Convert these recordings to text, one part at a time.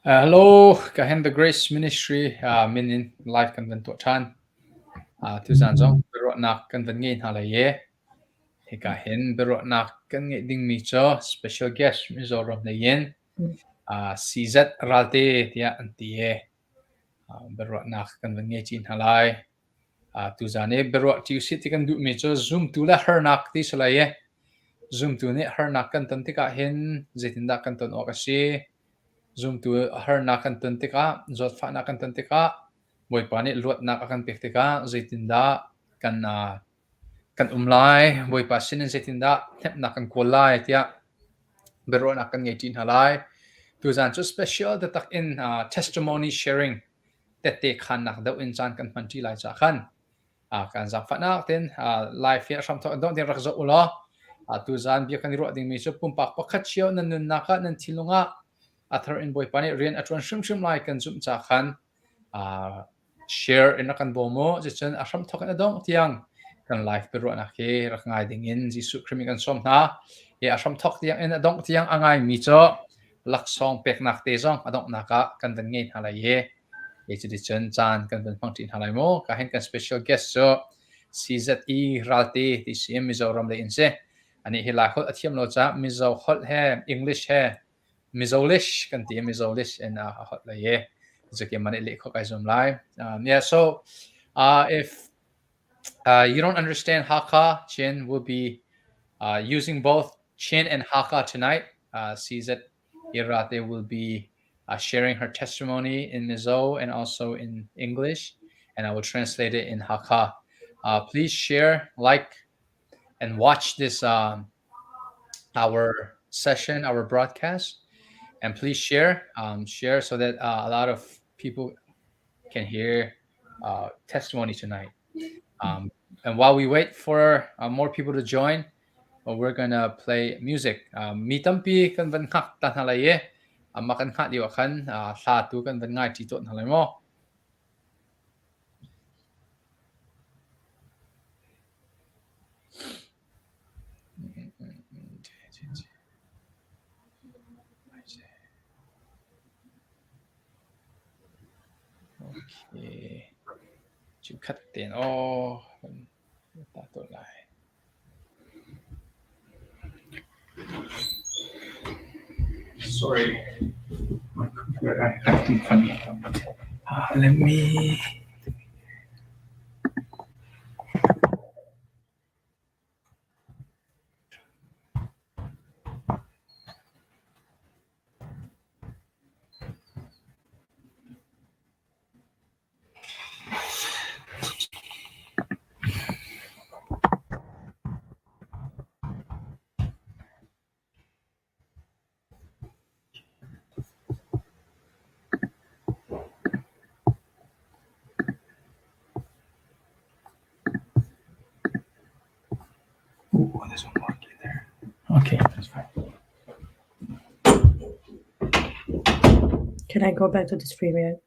Hello, kahen the Grace Ministry minin live kan ven to chan tu zan zong bero nak kan ven ngin hala ye he kahen bero nak kan ngi ding mi cho special guest mi zo rom na yen CZ Ralte tia antie bero nak kan ven ngi chin halai tu zan e bero ti sit kan du mi cho Zumtu le Harnak ti sala ye Zumtu ne Harnak kan tan ti ka hen zetinda kan ton okasi Zumtu Harnak kan tan ti ka zot fa na kan tan ti ka boy pani luat nak akan pektika zaitinda kan umlai boy pasin zaitinda nak kan kolai tia beron akan ngaitin halai tu zan chu special the tak in testimony sharing tete khan nak do in chan kan manti lai cha khan kan zak fa nak ten live ya sam to don den rak zo ulo tu zan bi kan ro ding mi chu pum pak pakhat chiao nan nun naka nan thilunga athar in boy pani rian atron shum lai kan zum cha khan share in akan bomo jichen asham thokan adong tiang kan live pero na ke rak ngai ding in jisu krimi kan som na ye asham thok tiang in adong tiang angai mi cho lak song pek nak te jong adong naka kan den ngei hala ye ye chi chen chan kan den phang tin halai mo ka hen kan special guest so CZE Ralte ti sim mizoram le inse ani hila khol athiam lo cha mizo khol he English he mizolish kan ti mizolish en hot la ye yeah, so if you don't understand Hakka, Chin will be using both Chin and Hakka tonight. CZ Irate will be sharing her testimony in Mizo and also in English, and I will translate it in Hakka. Please share, like, and watch this our session, our broadcast, and please share so that a lot of people can hear testimony tonight. And while we wait for more people to join, we're gonna play music. Mitampi kan van hak tan halaye, makan hak di wakan satu kan van ngai titot halay mo. Okay. Chịu cắt tiền ta tội lại. Sorry, my computer acting funny. Let me. There's one more key there. Okay, that's fine. Can I go back to the stream yet?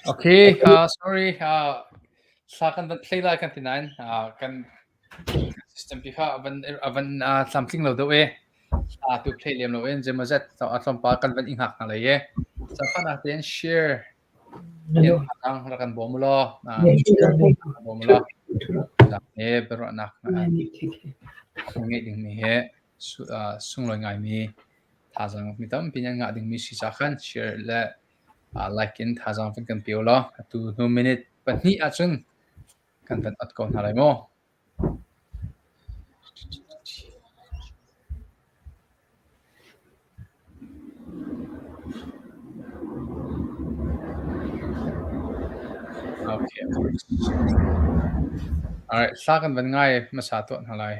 Okay, sorry. Sa kan play la kan tinan kan system piha avan something lo do e to play liam lo en jemazat sa atom pa kan van inghak na ye sa kan atin share yan ang rakan bomulo bomulo la e pero anak ngai ding mi he sung lo ngai mi thazang mitam pinya nga ding mi si sa kan share le like in thazang fin kan piolo tu 2 minute pani achun kan van at kon halai mo. Okay. All right, sa kan van ngai masato halai.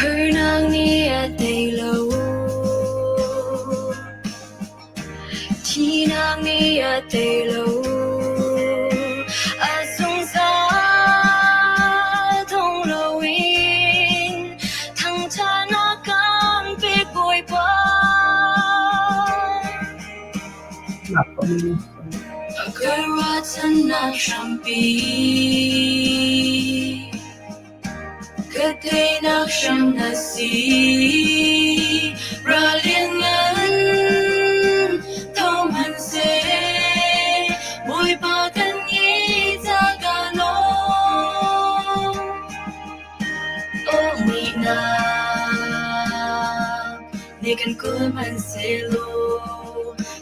Harnak ni at they low. Tina a tê lâu a sung sa thong lâu in thằng cha nó cam bê bồi ba agar watan na shampi Katay na siyang nasi Ralingan Thoman se Boy bagan ni Zagano Oh mi na Nikan kulman selo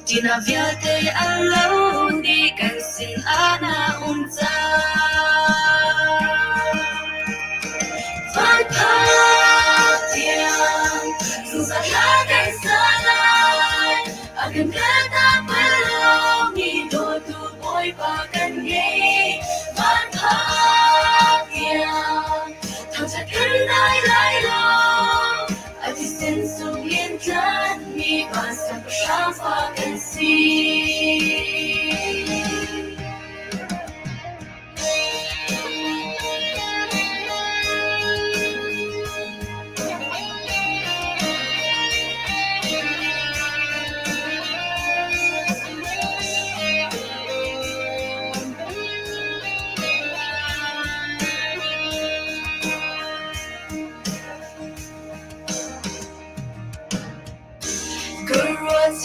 Dinavyate alaw Nikan sin ana unta Pagpatian Susalagan salay Akan kata belum Hidup boy paganye Pagpatian Tangsakan lai lo Atisen sungin dan Mi pasang bersama pagan si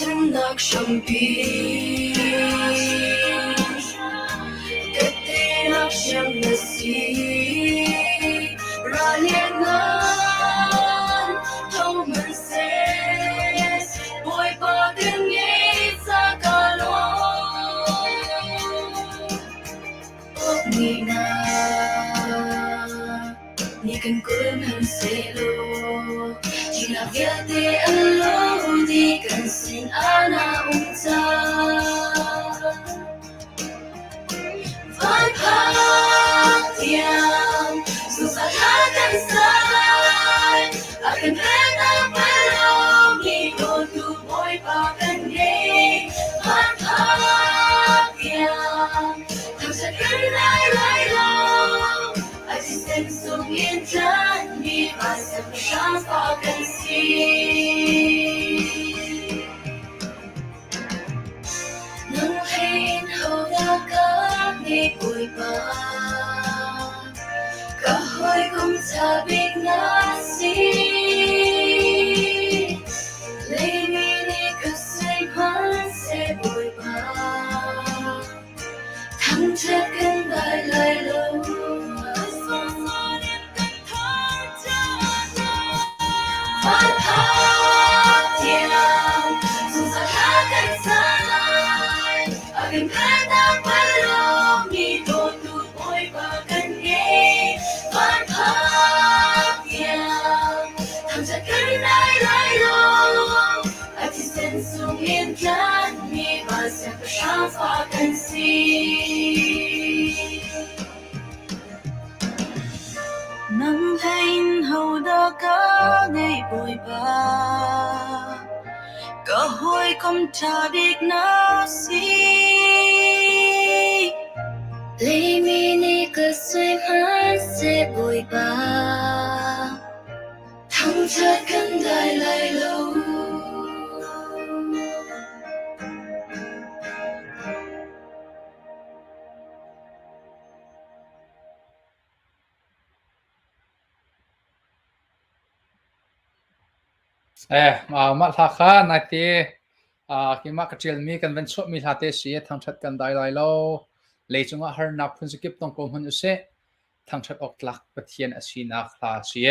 Nak shampi Kate nak siyang nasi Ralingan Thoman se Boy bagan ngay sa kalong Oh ni na Nikan kulman selo Dinavyate alaw Di kan sin ana unta Pagpatian Susalagan salay Akan rena belum Hidup boy paganye Pagpatian Tangsakan lai lo Asisten sungin dan Mi pasang bersama pagan si Nang hain hầu đã có nghe bụi ba Kahoy không cha biết ngã si Lấy mi đi cực xoay hoán sẽ bụi ba Thằng chết cân bài lại lâu Pagpatian Susalagan salay Akan kata belum Hidup boy paganye Pagpatian Tangsakan lai lo Atisen sungin dan Mi pasang bersama pagan si Nang hain hầu đã có ngày bụi ba Cơ hội không trả biết nó gì Lấy mi ni cơ xoay mắt sẽ bụi ba Thằng chết cân đài lại lâu mà thà khá này thì khi mà cái chuyện mi cần vấn số mi thà thế sĩ thằng chất cần đại lại lâu lấy chúng ta har nạp phun skip tông công hun sẽ thằng chất ốc lạc bất thiên ở xin ác là sĩ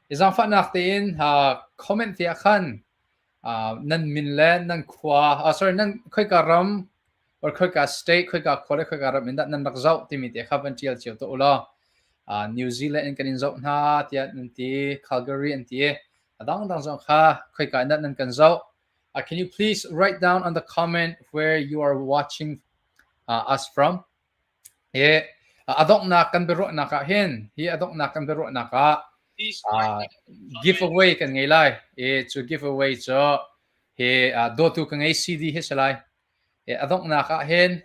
exam phát nạp tiền comment thì khăn nên mình lên nên khoa sorry nên khơi cả ram or khơi cả state khơi cả khoa khơi cả ram mình đã nên đặc dấu thì mình thì khá vấn chiều chiều tổ lo New Zealand cái nên dấu ha thì nên thì Calgary nên thì Adang dong kha khoi ka nan kan zo. Can you please write down on the comment where you are watching us from? Adong na kan bero na ka hin. Adong na kan bero na ka. Giveaway kan ngay lai. To giveaway cho do tu kan ngay CD hi salai. adong na ka hen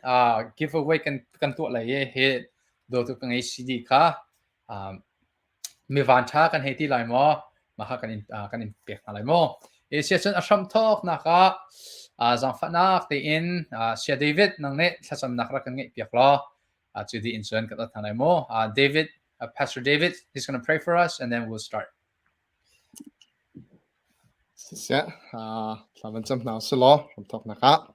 giveaway kan tu la ye he do tu kan CD ka mi van tha kan heti lai mo ma kha kan in pek na lai mo session asham talk na ka zang fa na te in sia David nang ne thasam nak ra kan nge pek lo to the insurance ka ta lai mo David Pastor David, he's going to pray for us and then we'll start. Yeah, lawan jam na selo from talk na ka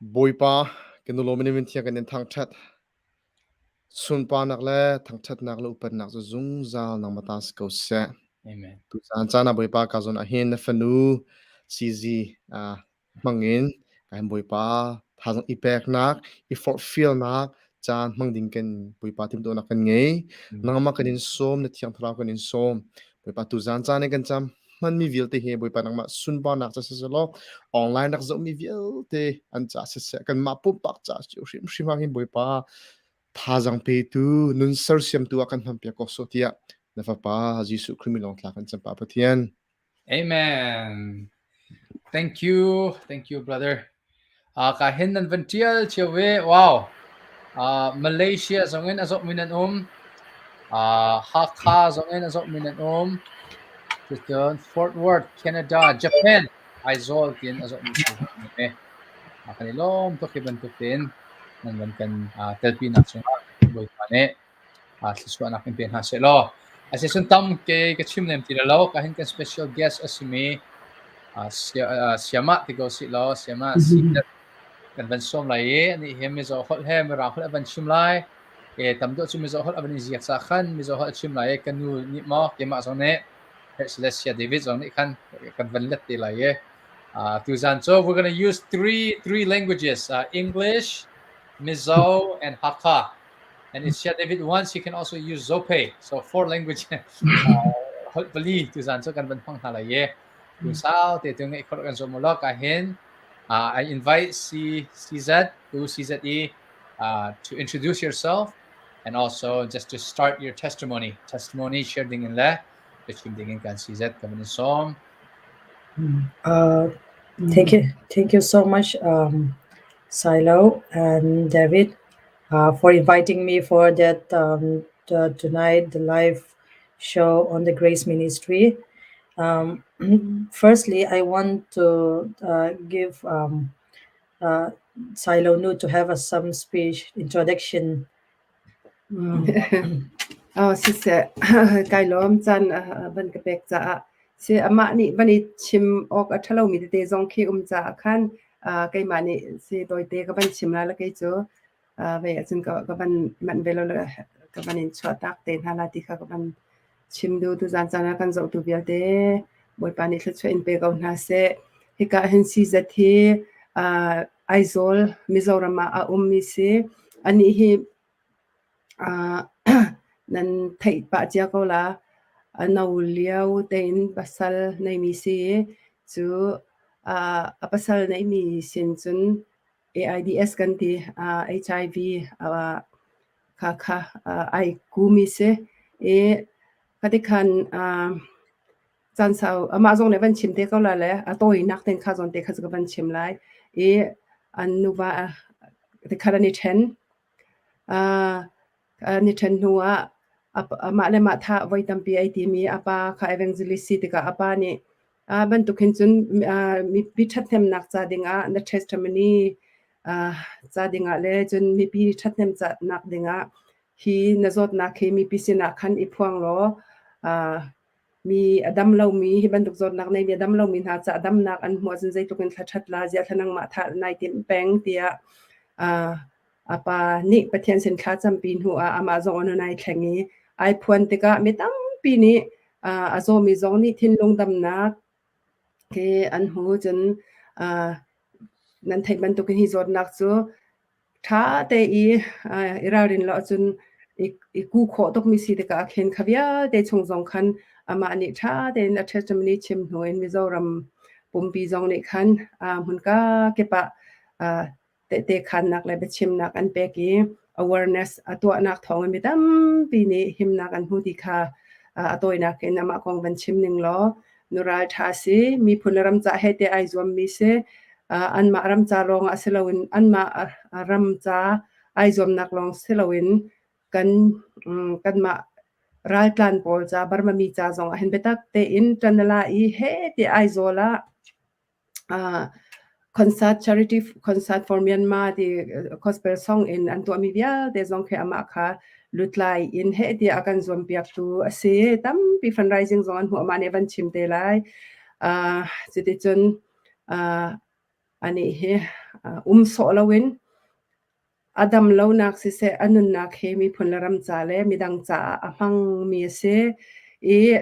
boipa kenulo mini min thia kan thang that sun pa nak le thang that nak le upan nak zung zal nang mata ko se Amen. tu san chana boipa ka zon a hin na fanu cz mangin kan boipa thang ipek nak I for feel nak chan mangding kan boipa tim to nak kan ngei nang ma kan in som na thiang thra kan in som boipa tu zan chan kan cham man mi vil te he boipa nang ma sun pa nak cha se lo online nak zo mi vil te an cha se kan ma pu pak cha chu shim shima hin boipa thajang pe tu nun sar siam tu akan ham pe ko so tia na fa pa jisu criminal tla kan cham pa pathian Amen. Thank you brother. Ka hin nan vential chewe wow. Malaysia zongin azok minan Hakka zongin azok minan Fort Worth, Canada, Japan. Aizol tin azok minan kanilom to kibantukin nan kan telpi na sunga boy pane siswa na kin pen haselo asesun tam ke kachim nem tilalo kahin kan special guest asimi siama tigo silo siama si kan ban som lai ni hem zo hol hem ra hol ban chim lai tamdo chim zo hol ban ziak sa khan mi zo hol chim lai kan nu ni mo ke ma zo ne Celestia David zo ni kan ban let ti lai so we're going to use three languages, English, Mizo, and Hakka. And if Shia David wants, he can also use Zope. So 4 languages. Hopefully, Tuzan so kan ban pang halaye. Tusao te tung ikot kan so mulok ahin. I invite CZ to CZE to introduce yourself and also just to start your testimony. Testimony shared in le. Kachim dingin kan CZ kaman som. Thank you so much, Silo and David, for inviting me for that tonight the live show on the Grace Ministry. Firstly, I want to give Silo Nu to have some speech introduction. Sise kailom chan ban ka pek cha se ama ni bani chim ok athalo mi te jong khi cha khan kai mani se toy te ka ban chim la la kai cho ve achun ka ban man velo ka ban in chwa tak te hala ti kha ka ban chim du tu jan chan kan zo tu bia te boy pani thla chwe in pe ka na se he ka hen si za thi aizol Mizoram a mi se ani hi nan thei pa chia ko la nau liao ten pasal nei mi si chu a pasal nei mi sin chun AIDS kan ti HIV kha ai ku mi se ka ti khan chan sao ama jong ne ban chim te ko la le a toi nak ten kha jon te kha ga ban chim lai an nu ba te kha ni ten ni ten nuwa ama le ma tha voi tam pi ai ti mi apa kha evangelist ti ka apa ni ban tu khin chun mi pi that them nak cha dinga the testimony cha dinga le chun mi pi that them cha nak dinga hi na zot na khi mi pi sina khan I phuang lo mi adam lo mi hi ban tu zot nak nei mi adam lo mi ha cha adam nak an mo jin zai tu kin that la ja thanang ma tha nai tim peng tia apa ni pathian sin kha champin hu ama zong nai thangi ai phuan te ka mi tam pi ni azo mi zong ni thin long dam na ke an hu chen nan thai ban tu kin hi zot nak chu tha te irarin lo chun I ku kho tok mi si te ka khen khavia te chung zong khan ama ani tha te na testimony chim hu in Mizoram pumpi zong ni khan hun ka ke pa te khan nak le be chim nak an pe ki awareness atwa nak thong mi tam pi ni him nak an hu di kha atoi nak en ama kong ban chim ning lo nural tha si mi phunaram cha he te ai zom mi se an ma ram cha long asilawin an ma ram cha ai zom nak long silawin kan ma Ralte pol cha barma mi cha zong hen betak te in tanala I he ti ai zola concert charity concert for Myanmar di gospel song in an to mi bia de zong khe ama kha lutlai in he ti akan zom piak tu ase tam pi fundraising zong an hu ma ne ban chim te lai chiti chun ani he so lawin Adam lo nak si se anun nak he mi phun ram cha le mi dang cha amang mi se e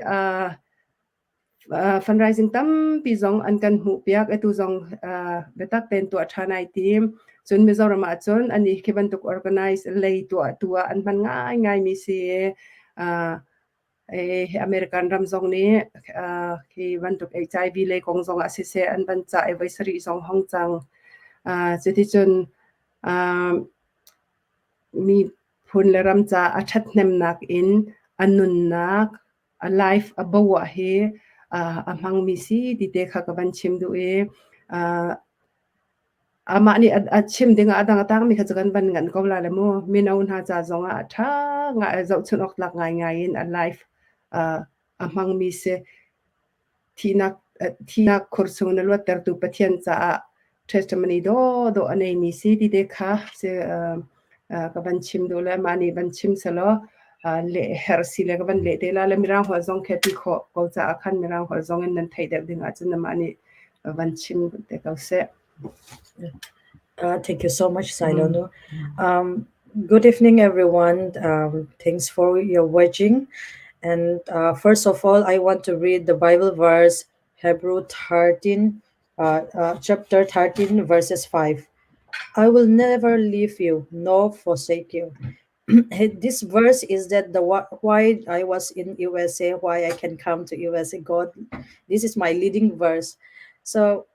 fundraising tam pi zong an kan hu piak etu zong betak ten to thanai team chun Mizoram a chun ani keban tuk organize lei to an man ngai mi se American ram zong ni ki ban tuk HIV le kong zong a si se an ban cha advisory zong hong chang chiti chun mi phun le ram cha a that nem nak in anun nak a life a bawa he amang mi si di te kha ka ban chim du e ama ni a chim dinga adang atang mi kha chakan ban ngan ko la le mo mi naun ha cha zonga tha nga zau chun ok lak ngai in a life amang mi se thina kursung na lo ter tu pathian cha testimony do anei mi si di te kha se ka ban chim do le mani ban chim salo le her si le ka ban le te la le mirang ho zong khe ti kho ko cha khan mirang ho zong en nan thai dek ding a chun na mani ban chim te ka se Thank you so much, Sailono. Good evening, everyone. Thanks for your watching. And first of all, I want to read the Bible verse, Hebrew 13, chapter 13, verses 5. I will never leave you nor forsake you. This verse is that why I was in USA, why I can come to USA. God, this is my leading verse. So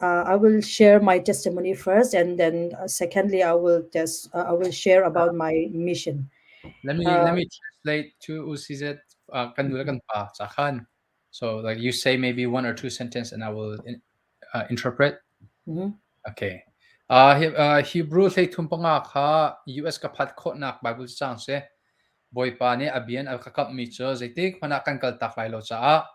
I will share my testimony first, and then secondly, I will share about my mission. Let me translate to usizet kanula kan pa sakhan. So like you say maybe one or two sentences and I will interpret. Okay. Hebrew say tumpanga kha US ka phat kho nak Bible chang se boy pa ne abian al kakap mi cho zaitik mana kan kal tak lai lo cha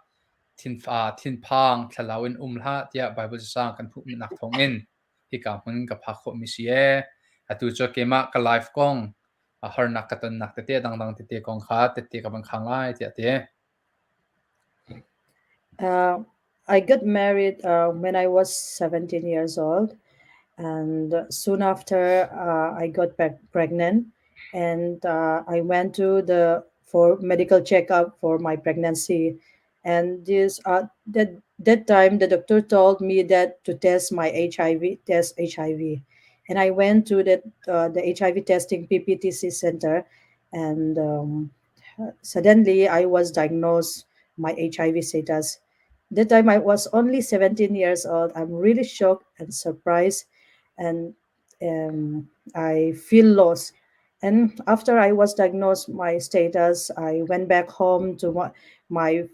thin phang thalawin umla tia Bible chang kan phu nak thong in hi ka mun ka pha kho mi sie atu cho kema ka life kong harnak katan nak te dang te kong kha te ka bang khang lai tia te I got married when I was 17 years old, and soon after I got pregnant, and I went to for medical checkup for my pregnancy, and that time the doctor told me that to test my HIV, and I went to the HIV testing PPTC center, and suddenly I was diagnosed my HIV status. That time I was only 17 years old. I'm really shocked and surprised, and I feel lost. And after I was diagnosed my status, I went back home to my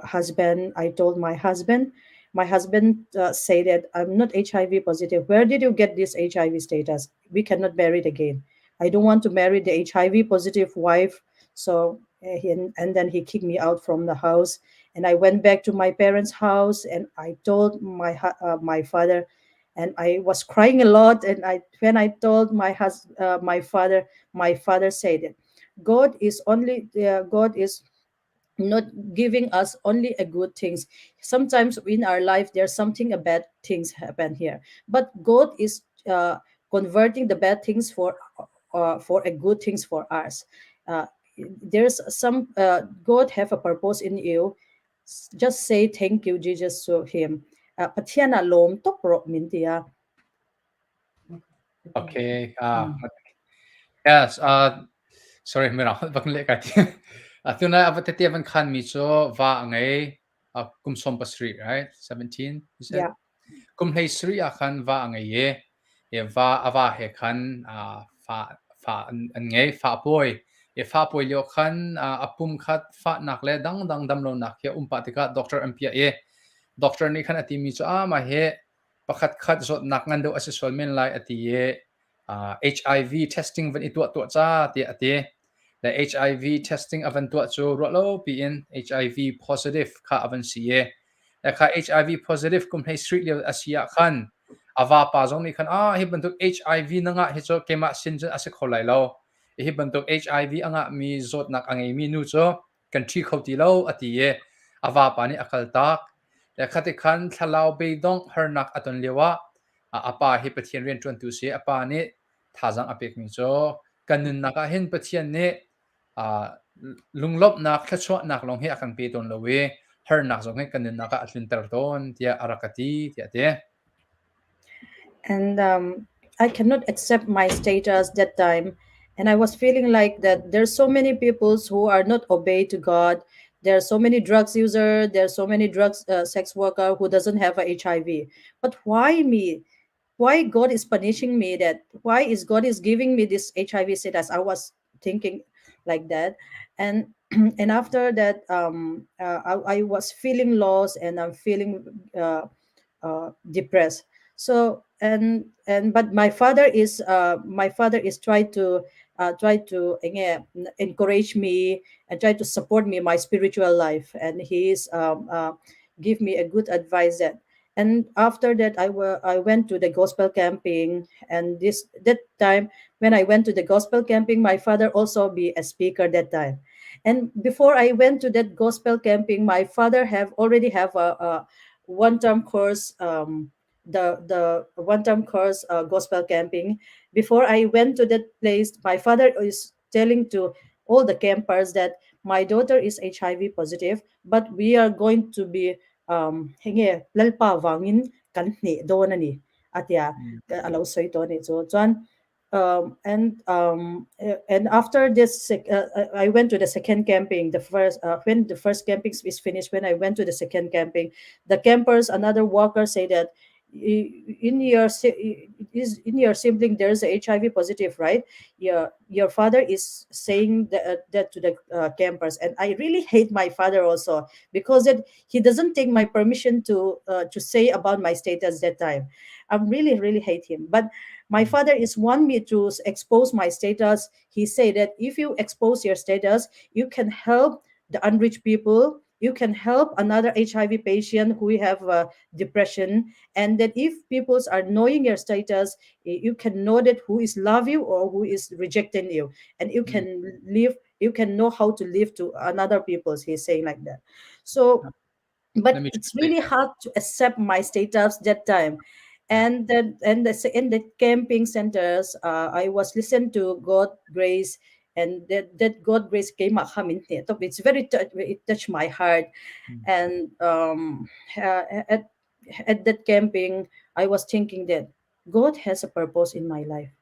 husband. I told my husband. My husband said that I'm not HIV positive. Where did you get this HIV status? We cannot marry it again. I don't want to marry the HIV positive wife. So and then he kicked me out from the house, and I went back to my parents' house, and I told my father, and I was crying a lot. And when I told my father said it, God is not giving us only a good things. Sometimes in our life there's something a bad things happen here, but God is converting the bad things for a good things for us. There's some God have a purpose in you. Just say thank you Jesus to him. Patiana lom tok ro mintia. Okay. Yes. Sorry, mera bang le ka ti. Atuna avateti avan khan mi cho va ngai kum som pasri, right? 17 you said. Yeah. Kum hlei sri akhan va ngai ye va ava he khan fa an ngai fa poi ye fa poi lo khan apum khat fa nak le dang dam lo nak ye umpa tika doctor ampia ye doctor ni khan ati mi chu ma he pakhat khat zot nak ngan do ase solmen lai ati ye HIV testing van itu to cha ti ati the HIV testing avan to chu ro lo pi in HIV positive kha avan si ye la kha HIV positive kum hei street level asia khan awa pa jong ni khan hi bantuk HIV nanga hi cho kema sin ase kholai lo hi bantuk HIV anga mi zot nak angai mi nu cho kan thi khoti lo ati ye awa pa ni akal tak le khati khan thalau be dong harnak aton lewa apa hi pathian rian tron tu se apa ni thajang apek mi cho kanun naka hin pathian ne lunglop nak thachwa nak long he akan pe ton lowe harnak jong he kanun naka atlin tar ton tia arakati tia te And I cannot accept my status that time, and I was feeling like that there's so many people who are not obey to God. There are so many drugs user, there are so many drugs sex worker who doesn't have a HIV. But why me? Why God is punishing me? That why is God is giving me this HIV status? I was thinking like that. And and after that, I was feeling lost, and I'm feeling depressed. So but my father is try to encourage me and try to support me my spiritual life, and he is give me a good advice. And after that, I went to the gospel camping, and this that time when I went to the gospel camping, my father also be a speaker that time. And before I went to that gospel camping, my father have already have a one-term course, the one-term course gospel camping. Before I went to that place, my father is telling to all the campers that my daughter is HIV positive, but we are going to be hingi lalpa wangin kan ni do na ni atya alaw soy to ni so chuan and after this I went to the second camping. The first when the first camping is finished, when I went to the second camping, the campers, another worker say that in in your sibling there's a HIV positive, right? Your father is saying that to the campers, and I really hate my father also, because he doesn't take my permission to say about my status that time. I really hate him. But my father is want me to expose my status. He said that if you expose your status, you can help the unreached people. You can help another HIV patient who have depression, and that if peoples are knowing your status, you can know that who is love you or who is rejecting you, and you can live. You can know how to live to another people's. He's saying like that. So let but me it's translate really hard to accept my status that time. And then in the camping centers, I was listening to God grace, and that God grace came up. It's very it touched my heart. And at that camping, I was thinking that God has a purpose in my life.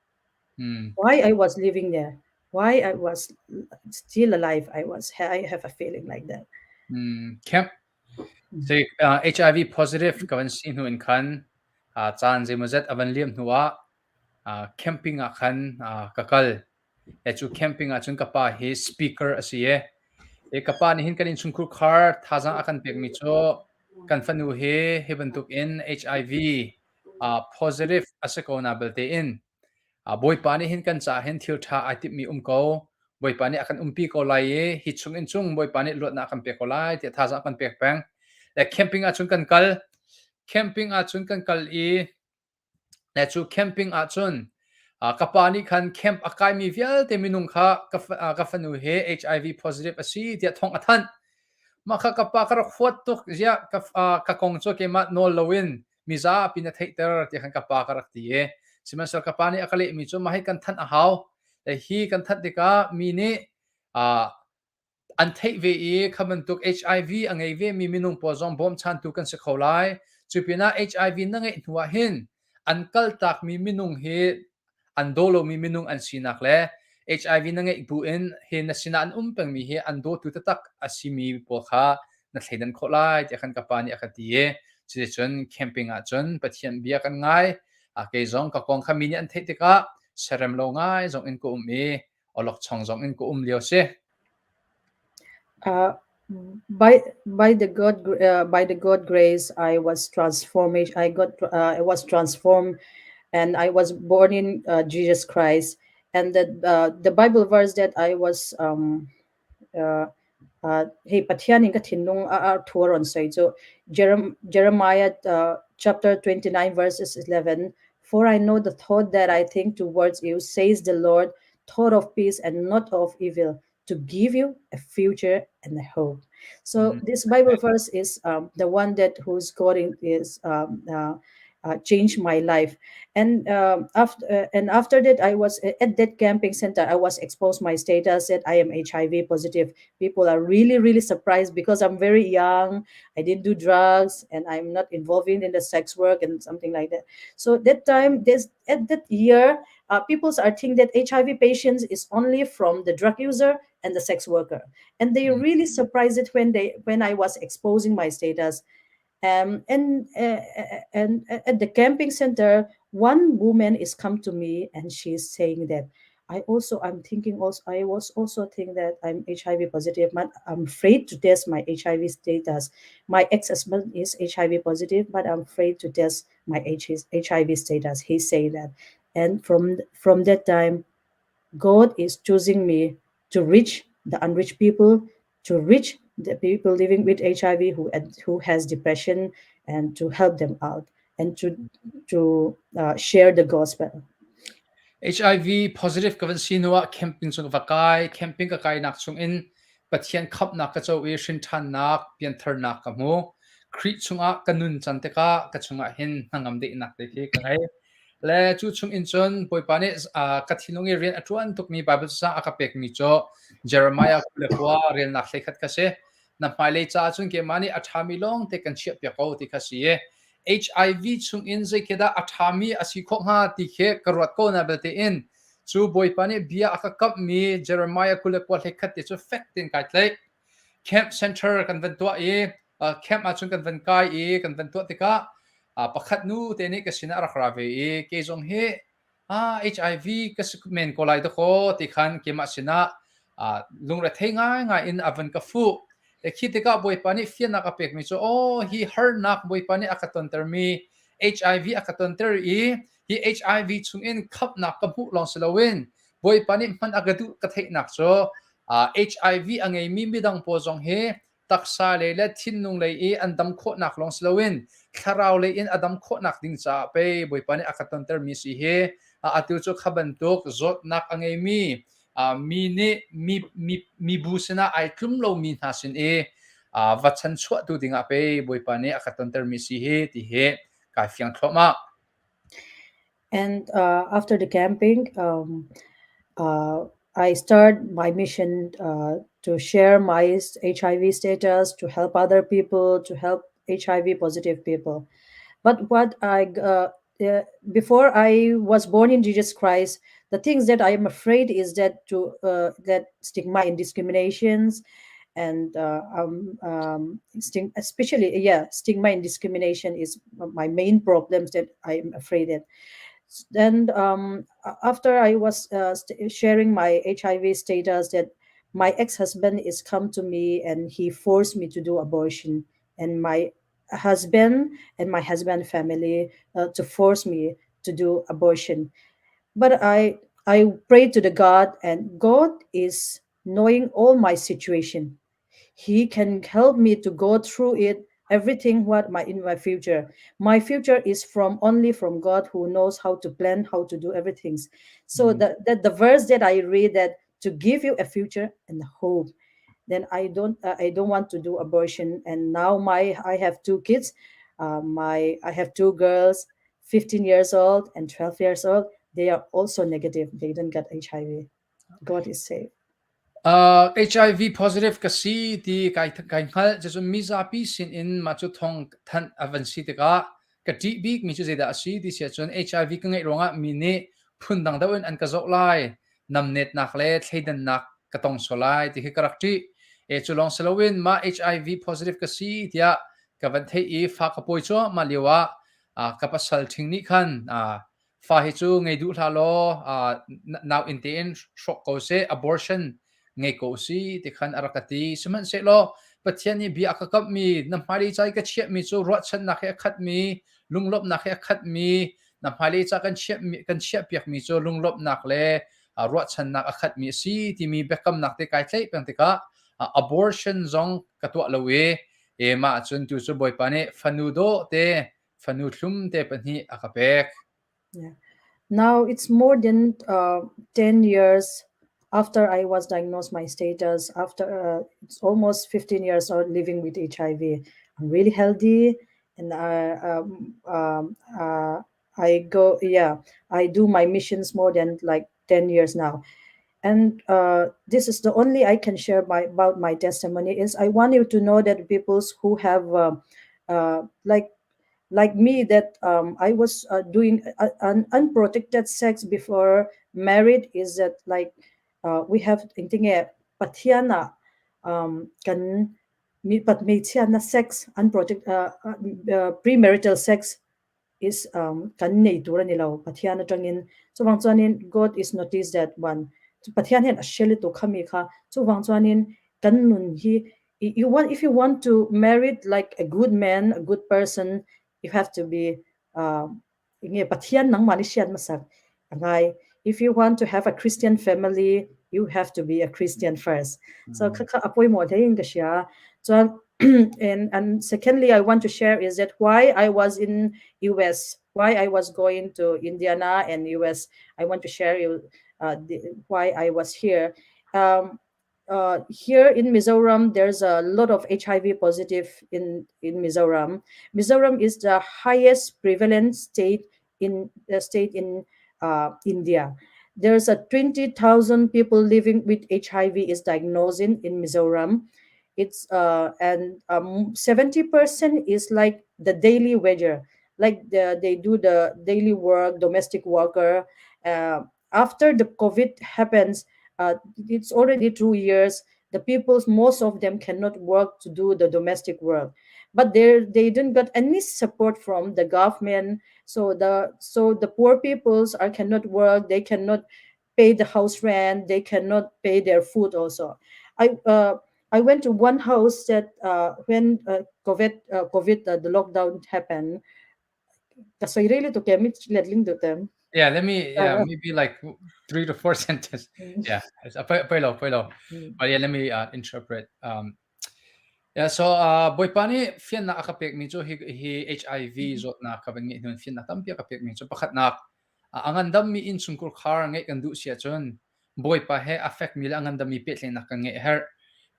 Why I was living there, why I was still alive. I have a feeling like that. camp say HIV positive kawan sin hu in khan chan je mazat avan liam nuwa camping a khan kakal chu camping a chung kapa he speaker asiye e kapa ni hin kan in chungkur khar thaza akan pek mi cho kan fanu he bantuk in HIV positive asakona belte in boy pani hin kan cha hen thil tha atip mi ko boy pani akan umpi ko lai hi chung in chung boy pani lot na kan pe ko lai ti thaza kan pek peng le camping a chung kan kal camping a chung kan kal I le chu camping a chun kapani khan camp akai mi vial te minung kha ka fanu he HIV positive asi ti thong athan maka kapa kar khwat tok zia ka kong cho ke ma no lowin miza pina theiter ti khan kapa karak ti e siman sal kapani akale mi chu mai kan than a haw hi kan that dika mi ne a an thei ve e khaman tuk HIV angai ve mi minung po zong bom chan tu kan se kholai chupina HIV na ngai nuwa hin an kal tak mi minung he an dolo mi minung an sinak le HIV na ngai bu in he na sina an peng mi he an do tu tak asimi po kha na thleidan kholai ti khan kapani akhati e chi chun camping a chun pathian bia kan ngai ke zong ka kong kha mi ni an thei te ka serem lo ngai zong in ko olok chong zong in ko liao se Uh, by the God grace, I was transformation. I was transformed, and I was born in Jesus Christ. And the Bible verse that I was uh, hey pathian in ka thinung a thor on sai so Jeremiah chapter 29 verses 11, for I know the thought that I think towards you, says the Lord, thought of peace and not of evil, to give you a future and a hope. So this Bible verse is the one that whose God is changed my life. And after that, I was at that camping center. I was exposed my status that I am HIV positive. People are really really surprised because I'm very young. I didn't do drugs and I'm not involved in the sex work and something like that. So that time, this at that year, people are thinking that HIV patients is only from the drug user and the sex worker, and they really surprised it when I was exposing my status. And at the camping center, one woman is come to me and she's saying that I was also think that I'm HIV positive, but I'm afraid to test my HIV status. My ex-husband is HIV positive, but I'm afraid to test my HIV status. He say that. And from that time, God is choosing me to reach the unreached people, to reach the people living with HIV who has depression, and to help them out, and to share the gospel. HIV positive ka sinua camping chung vakai camping ka kai nak chung in pathian khap nak ka chaw e shin than nak pian thar nak ka mu khri chunga kanun chante ka chunga hin hangam de nak te hi ka ngai le chu chung in chon poipane ka thilongi rian atruan tuk mi bible sa aka pek mi cho Jeremiah le kwa rian nak le khat ka se na mai le cha chung ke mani athami long te kan chia pe ko ti kha si e HIV chung in zai keda athami asi khok ha ti khe karwat ko na bate in chu boipane bia aka kap mi Jeremiah kule kwa le khat ti chu fact tin kai tlai camp center kan van to e camp achung kan van kai e kan van to te ka pakhat nu te ne ka sina ra khra ve e ke jong he HIV ka men ko lai da ko ti khan ke ma sina lung ra thei nga in avan ka fu e khi te ka boi pani fian na ka pek mi cho hi harnak boi pani akaton ter mi HIV akaton ter hi HIV chung in khap nak ka bu long selawin boi pani man agadu ka thei nak cho HIV angai mi midang po jong he taksa le le thin nung le e andam kho nak long slowin tharau le in adam kho nak ding cha pe boi pani akaton ter mi si he atu chu khaban tok zot nak angai mi mi ne mi busena ai tlum lo mi hasin e vachan chua tu dinga pe boi pani akaton ter mi si he ti he ka fiang thloma. And after the camping, I start my mission to share my HIV status, to help other people, to help HIV positive people. But before I was born in Jesus Christ, the things that I am afraid is that stigma and discriminations, and especially stigma and discrimination is my main problems that I am afraid of. Then after I was sharing my HIV status, that my ex-husband is come to me and he forced me to do abortion, and my husband family to force me to do abortion. But I prayed to the God, and God is knowing all my situation. He can help me to go through it, everything what my in my future. My future is from only from God, who knows how to plan, how to do everything. So the verse that I read, that to give you a future and hope, then I don't want to do abortion. And now I have two kids. I have two girls, 15 years old and 12 years old. They are also negative. They don't get HIV. God is safe. HIV positive ka si ti kai khal je mi za pi sin in ma chu thong than avan si te ka ti big mi chu zeda si ti sia chon HIV ka ngai ronga mi ne phun dang da an ka zo lai nam net nak le thleidan nak ka tong so lai ti karak ti e chu long selowin ma HIV positive ka si tia ka van thei e fa ka poi cho ma lewa ka pasal thing ni khan fa hi chu ngai du thla lo now in the end shok ko se abortion ngay ko si ti khan arakati suman se lo pathian ni bi akakap mi namhali chai ka chiap mi chu ro chan na khe khat mi lunglop na khe khat mi namhali cha kan chiap piak mi chu lunglop nak le ro chan nak akhat mi si ti mi bekam nak te kai thlei pang te ka abortion zong katwa lowe e ma chun tu chu boi pane fanu do te fanu thlum te pani akapek. Yeah. Now it's more than 10 years after I was diagnosed my status. After it's almost 15 years of living with HIV. I'm really healthy, and I go, yeah, I do my missions more than like 10 years now. And this is the only I can share about my testimony. Is I want you to know that peoples who have uh, like like me, that I was doing an unprotected sex before married, is that like we have intinge patiana kan mi pat me tiana sex unprotected premarital sex is kan nei tura nila pathian atangin so wang chuanin God is noticed that one pathian hen asheli to khami kha so wang chuanin kan nun hi you want, if you want to marry like a good man, a good person, you have to be nge pathian nang manisyan masak angai. If you want to have a Christian family, you have to be a Christian first. So kaka apoy mo dayin ka siya. So and secondly I want to share is that why I was in US, why I was going to Indiana and US. I want to share you why I was here. Um, Here in Mizoram, there's a lot of HIV positive in Mizoram. Mizoram is the highest prevalent state in the state in India. There's a 20,000 people living with HIV is diagnosed in Mizoram. It's and 70% is like the daily wager, like they do the daily work, domestic worker. After the COVID happens, it's already 2 years. The peoples, most of them cannot work to do the domestic work, but they didn't get any support from the government. So the poor peoples are cannot work. They cannot pay the house rent. They cannot pay their food. Also, I uh, I went to one house that when COVID the lockdown happened. Kasi really to kemit ledling to them. Yeah, let me Uh, maybe like 3 to 4 sentences. Yeah, it's a pelo. But yeah, let me interpret. Yeah, so boy pani fian na akapek mi cho hi HIV zot na kaban ngi nun fian na tam pia kapek mi cho pakhat na angandam mi in sungkur khar ngai kan du sia chon boy pa he affect mi la angandam mi pet le na kan ngai her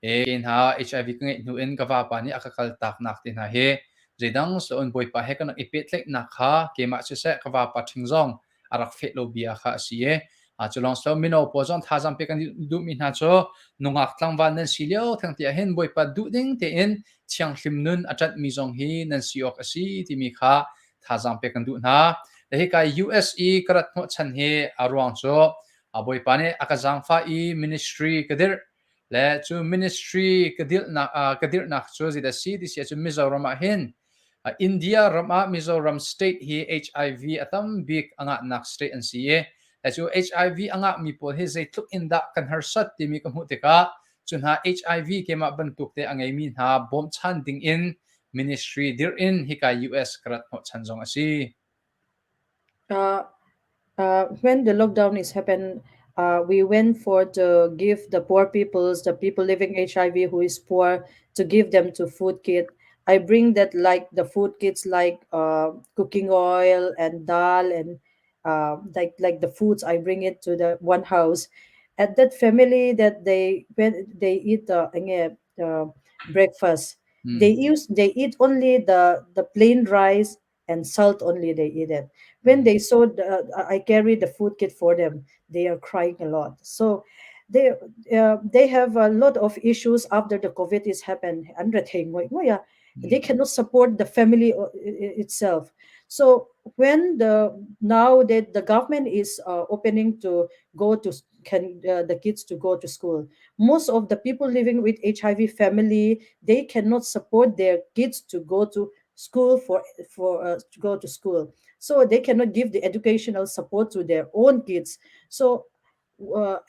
e in ha HIV ngai nu en ka va pani akakal tak nak tin ha he zedang so on boy pa he kan ipet le na kha ke ma se se ka va pa thing zong arak fet lo bia kha si e cholong so mino po zon tha jam pe kan du mi na cho nungak tlang van nan silio thang tia hen boy pa du ding te in chiang hlim nun atat mi zong hi nan siok asi ti mi kha tha jam pe kan du na le hi kai USE karat no chan he arwang cho boy pa ne akazang fa I ministry kadir le chu ministry kadir na cho zida si this ya chu Mizoram hen India rama Mizoram state hi HIV atam big anga nak state and si as you HIV anga mi pol he zai tluk in da kan har sat ti mi kamu te ka chun ha HIV ke ma bantuk te angai min ha bom chan ding in ministry dir in hi ka US krat no chan jong asi. uh, when the lockdown is happened, we went for to give the poor peoples, the people living HIV who is poor, to give them to food kit. I bring that like the food kits like cooking oil and dal and like the foods. I bring it to the one house. At that family that they when they eat breakfast, they eat only the plain rice and salt only. They eat it when they saw I carry the food kit for them. They are crying a lot. So they have a lot of issues after the COVID is happened. They cannot support the family itself. So when now that the government is opening to go to can the kids to go to school, most of the people living with HIV family, they cannot support their kids to go to school for to go to school, so they cannot give the educational support to their own kids. So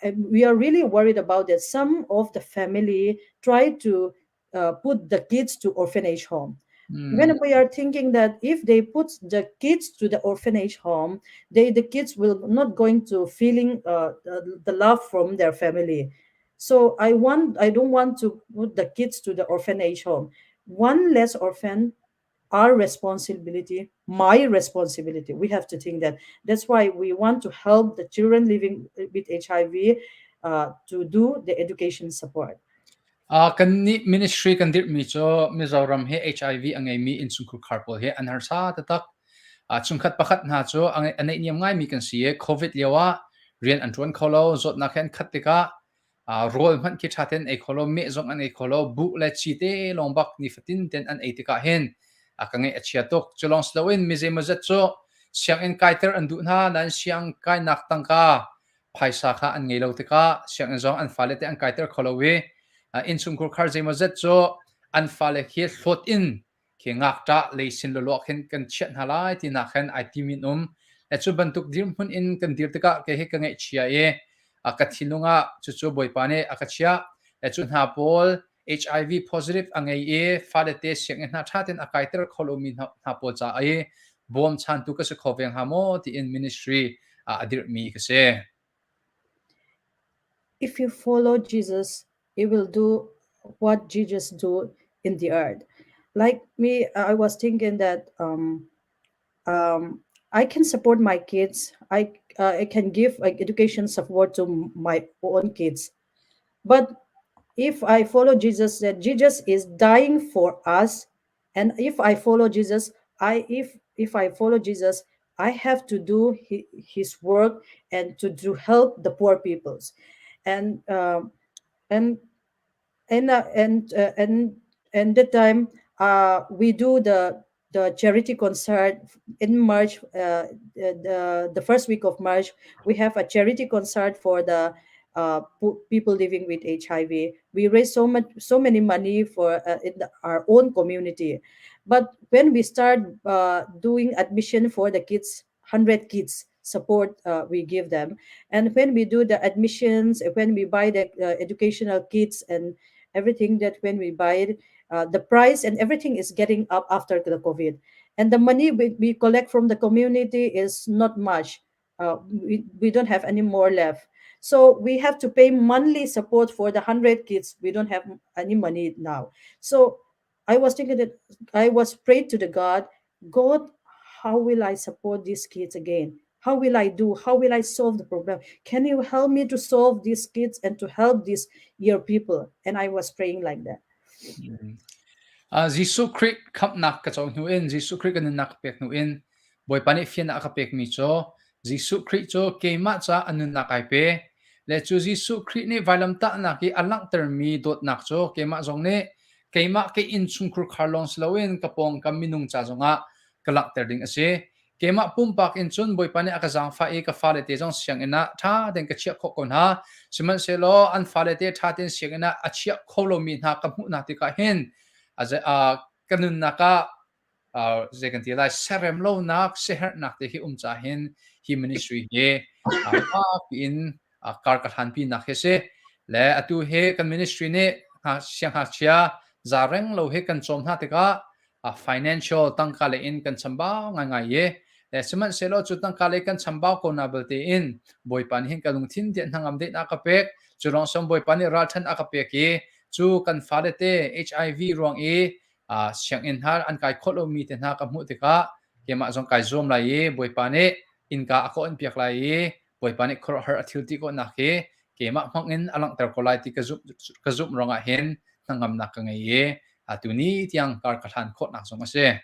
and we are really worried about that. Some of the family try to put the kids to orphanage home. Mm. When we are thinking that if they put the kids to the orphanage home, the kids will not going to feeling the love from their family. So I don't want to put the kids to the orphanage home. One less orphan, our responsibility, my responsibility. We have to think that. That's why we want to help the children living with HIV to do the education support. Kan ni ministry kan dir mi cho Mizoram he HIV angai mi in sungkur karpol he an har sa tatak chungkhat pakhat na cho anai niam ngai mi kan si COVID lewa rian antron kholo zot na khen khatika rol man ki thaten e kholo me zong an e kholo bu le chi te longbak ni fatin ten an etika hen akangai achia tok cholong slowin mi je mazat cho siang en kaiter andu na nan siang kai nak tangka phaisa kha an ngei lo tika siang en zong an falete an kaiter kholo we in sungkur khar je mazat cho an fale khi thot in khi ngak ta le sin lo lok hen kan chet halai ti na khen it min chu bantuk dim hun in kan dir tika ke he ka ngai chia e akathilunga chu chu boipane akachia chu na pol HIV positive angai e falete siang na thaten akaiter kholomi na pol cha e bom chan tu ka se khoveng hamo ti in ministry adir mi ka se. If you follow Jesus, you will do what Jesus do in the earth. Like me, I was thinking that I can support my kids. I can give like education support to my own kids. But if I follow Jesus, that Jesus is dying for us, and if I follow Jesus, if I follow Jesus, I have to do his work and to help the poor peoples, and and and that time we do the charity concert in March. The first week of March, we have a charity concert for the people living with HIV. We raise so many money for our own community. But when we start doing admission for the kids, 100 kids support we give them, and when we do the admissions, when we buy the educational kits and everything, that when we buy it, the price and everything is getting up after the COVID, and the money we collect from the community is not much. We don't have any more left, so we have to pay monthly support for the 100 kids. We don't have any money now. So I was thinking that I was prayed to the God, how will I support these kids again? How will I do? How will I solve the problem? Can you help me to solve these kids and to help these your people? And I was praying like that. Jisu Christ khap nak ka chong hu in Jisu Christ kan nak pek nu in boy pani fian aka pek mi cho Jisu Christ cho ke ma cha anun nak ai pe le chu Jisu Christ ni vailam ta na ki alak ter mi dot nak cho ke ma jong ne ke ma ke in chung khur kharlong slowin kapong kam minung cha jonga kalak ter ding ase ke ma pum pak in chun boy pani aka jang fa e ka fa le te jong siang ena tha den ka chia kho kon ha siman se lo an fa le te tha ten siang ena achia kholo mi na ka mu na ti ka hen as a kanun naka ze kan ti lai serem lo nak seher nak te hi cha hin hi ministry ye in kar ka han pi nak he se le atu he kan ministry ne ha siang ha chia zareng lo he kan chom na te ka financial tangka le in kan chamba nga ye le seman se lo chu tangka le kan chamba ko na belte in boy pan hin kalung thin te nangam de na ka pek churong som boy pan Ralte aka pek ye chu kan falete HIV ruang e siang in har an kai kholo mi te na ka mu te ka ke ma jong kai zom lai e boy pane in ka ako an piak lai e boy pane khor har athil ti ko na ke ma mangin alang ter ko lai ti ka zup ronga hen nangam na ka ngai e atuni tiang kar kathan khot nak song ase.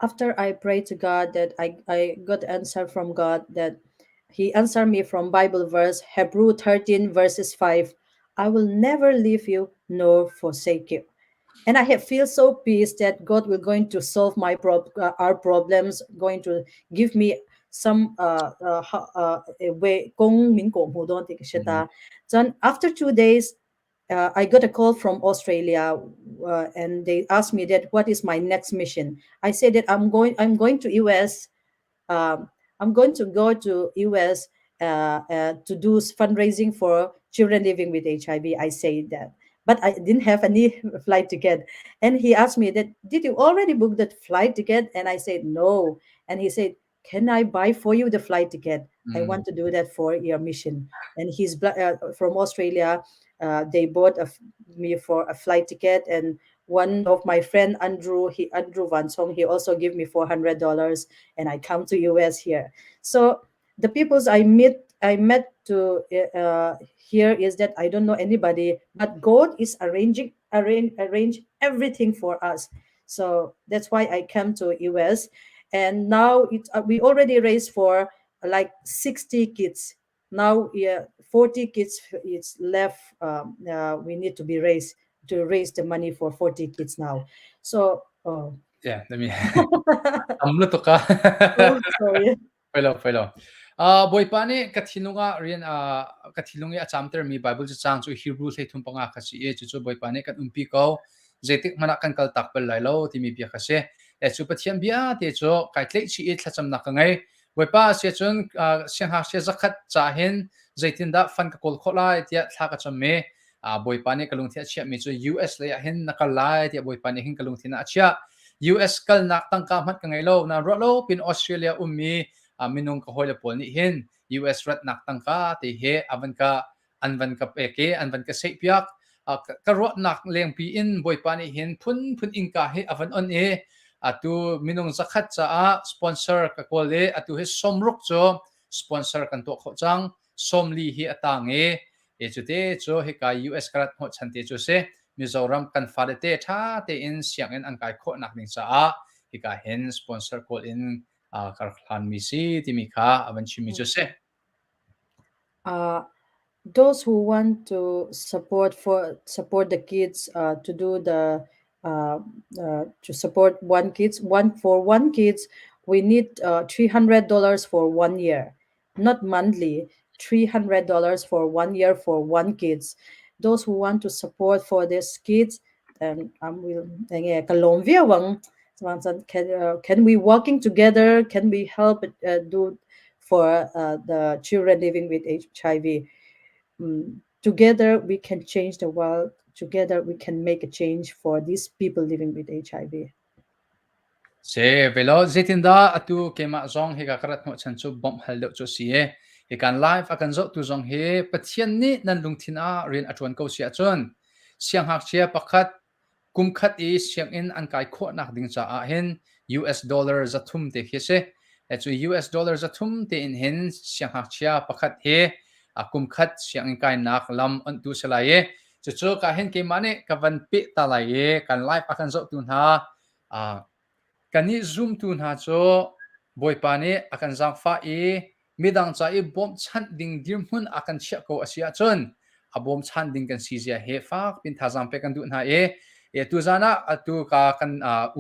After I prayed to God, that I got answer from God, that he answered me from Bible verse Hebrew 13 verses 5. I will never leave you nor forsake you. And I have feel so peace that God will going to solve our problems, going to give me some a way. Then after 2 days, I got a call from Australia, and they asked me that what is my next mission. I said that I'm going to US. I'm going to go to US to do fundraising for children living with HIV. I say that. but I didn't have any flight ticket. And he asked me that, did you already book the flight ticket? And I said, no. And he said, can I buy for you the flight ticket? I want to do that for your mission. And he's from Australia. They bought me for a flight ticket. And one of my friend, Andrew Van Song, he also gave me $400, and I come to US here. So the peoples I met to here is that I don't know anybody, but God is arrange everything for us. So that's why I came to US, and now we already raised for like 60 kids. Now, yeah, 40 kids is left. We need to raise the money for 40 kids now. So, Yeah, let me. Amlo to ka. oh, sorry. Pelo. Boy pani kathinunga rian kathilungi achamter mi Bible cha chang chu Hebrew thei thum panga khasi e chu boy pani kat umpi ko zetik mana kan kal tak pel lai lo ti mi bia khase e chu pathian bia te chu kai tlei chi e thlacham na ka ngai boy pa se chun siang ha se zakhat cha hen zaitin da fan ka kol khola tia thla ka cham me boy pani kalung thia chia mi chu US le hen nakal lai tia boy pani hin kalung thina achia US kal nak tang ka mat ka ngai lo na ro lo pin Australia ummi minung ka hoila pol ni hin US rat nak tang ka te he avan ka anvan ka peke anvan ka sei piak ka ro nak leng pi in boy pa ni hin phun in ka he avan on e atu minung zakhat cha a sponsor ka kol le atu he somruk cho sponsor kan to kho chang somli hi atang e chute cho he ka US karat ho chante chu se Mizoram kan farete tha te in siang en angkai kho nak ning cha a hi ka hen sponsor call in karklan misi timika avanchi mi jose Those who want to support the kids to do the to support one kids, we need $300 for 1 year, not monthly. $300 for 1 year for one kids. Those who want to support for these kids, then will can we working together? Can we help do for the children living with HIV? Together we can change the world. Together we can make a change for these people living with HIV. se velo zetinda atu kema zong he ka karat no chan chu bom hal do chu si e he kan live akan zo tu zong he pathian ni nan lungthin a rin atron ko sia chon siang hak chia pakhat kum khat i siang in an kai kho nak ding cha a hen US dollar zathum te he se chu US dollar zathum te in hen siang hak chia pakhat he kum khat siang in kai nak lam on tu sela ye chu ka hen ke mane ka van pi ta la ye kan live akan zo tu na kani zoom tu na cho boy pane akan zang fa e midang cha e bom chan ding dim hun akan chia ko asia chon a bom chan ding kan si zia he fa pin tha jang pe kan du na e tu zana atu ka kan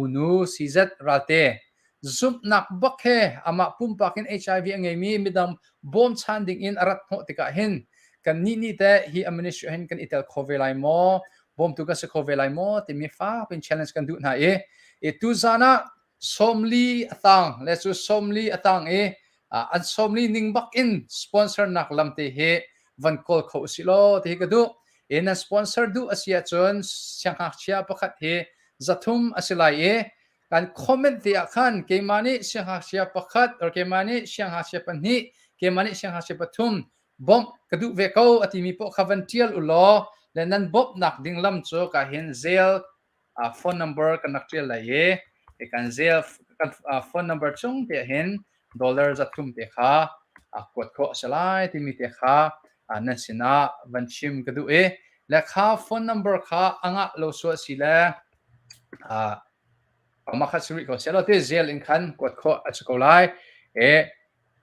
unu sizat ralte zoom nak bak he ama pum pakin HIV angai mi midam bom chan ding in arat ho tika hen kan ni te hi amnishu hen kan itel khovelai mo bom tu ka se khovelai mo te mi fa pin challenge kan du na e tu zana somli atang let's somli atang an somli ningbak in sponsor nak lamte he van kol kho silo te ka du in a sponsor du asia chon siang chia pakhat he zathum asilai kan comment te akhan ke mani siang chia pakhat or ke mani siang chia panhi ke mani siang chia pathum bom kadu ve ko atimi po khavantial ulo lenan bob nak ding lam cho ka hen zel phone number kanaktil la ye kan zel phone number chung te hen dollar zathum te kha kwat kho salai ti mi te kha nan sina vanchim kadu la kha phone number kha anga lo so sila makha suri ko selo te zel in khan kwat kho achakolai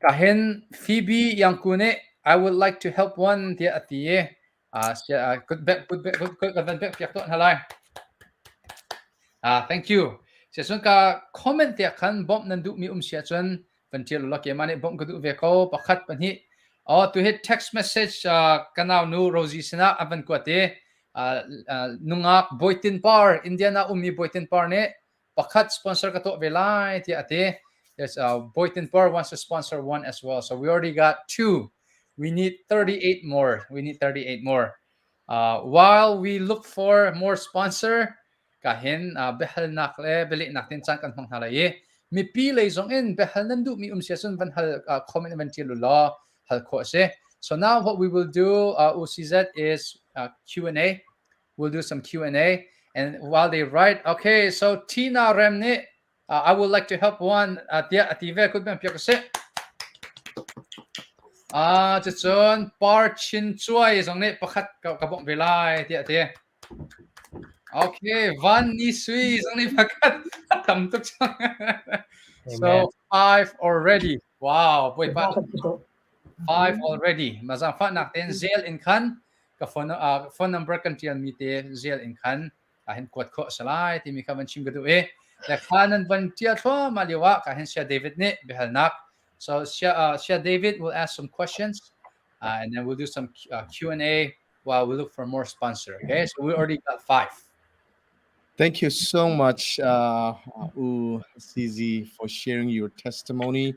ka hen phoebe yang kune I would like to help one te atie good back piak to halai thank you season ka comment ya khan bom nan du mi sia chun vantil lo ke mane bom ka du ve ko pakhat pani to hit text message kanau nu rosie sina avan ko te nungak boitin par indiana boitin par ne pakhat sponsor ka to velai ti ate there's boitin par wants to sponsor one as well, so we already got 2. We need 38 more. While we look for more sponsor, kahin behal nak le beli nak tin chan kan hong hala ye mi pi le zong in behal nan du mi sia sun van hal comment van ti lu lo hal ko se. So now what we will do UCZ is Q&A. We'll do some Q&A, and while they write, okay, so Tina Remni, I would like to help one at the very good man se. Just on par chin chuai zong ne pakhat ka bong velai tia. Okay, Van Ni Sui zong ne pakhat tam tuk chang. So 5 already. Wow, boy pa 5 already. Mazang fa nak ten zel in kan ka phone number kan tian mi te zel in kan hin kwat kho salai ti mi ka van chim gadu e la khanan van tia tho maliwa ka hin sia David ne behal nak. So Shia David will ask some questions, and then we'll do some Q&A while we look for more sponsor. Okay, so we already got 5. Thank you so much, CZ, for sharing your testimony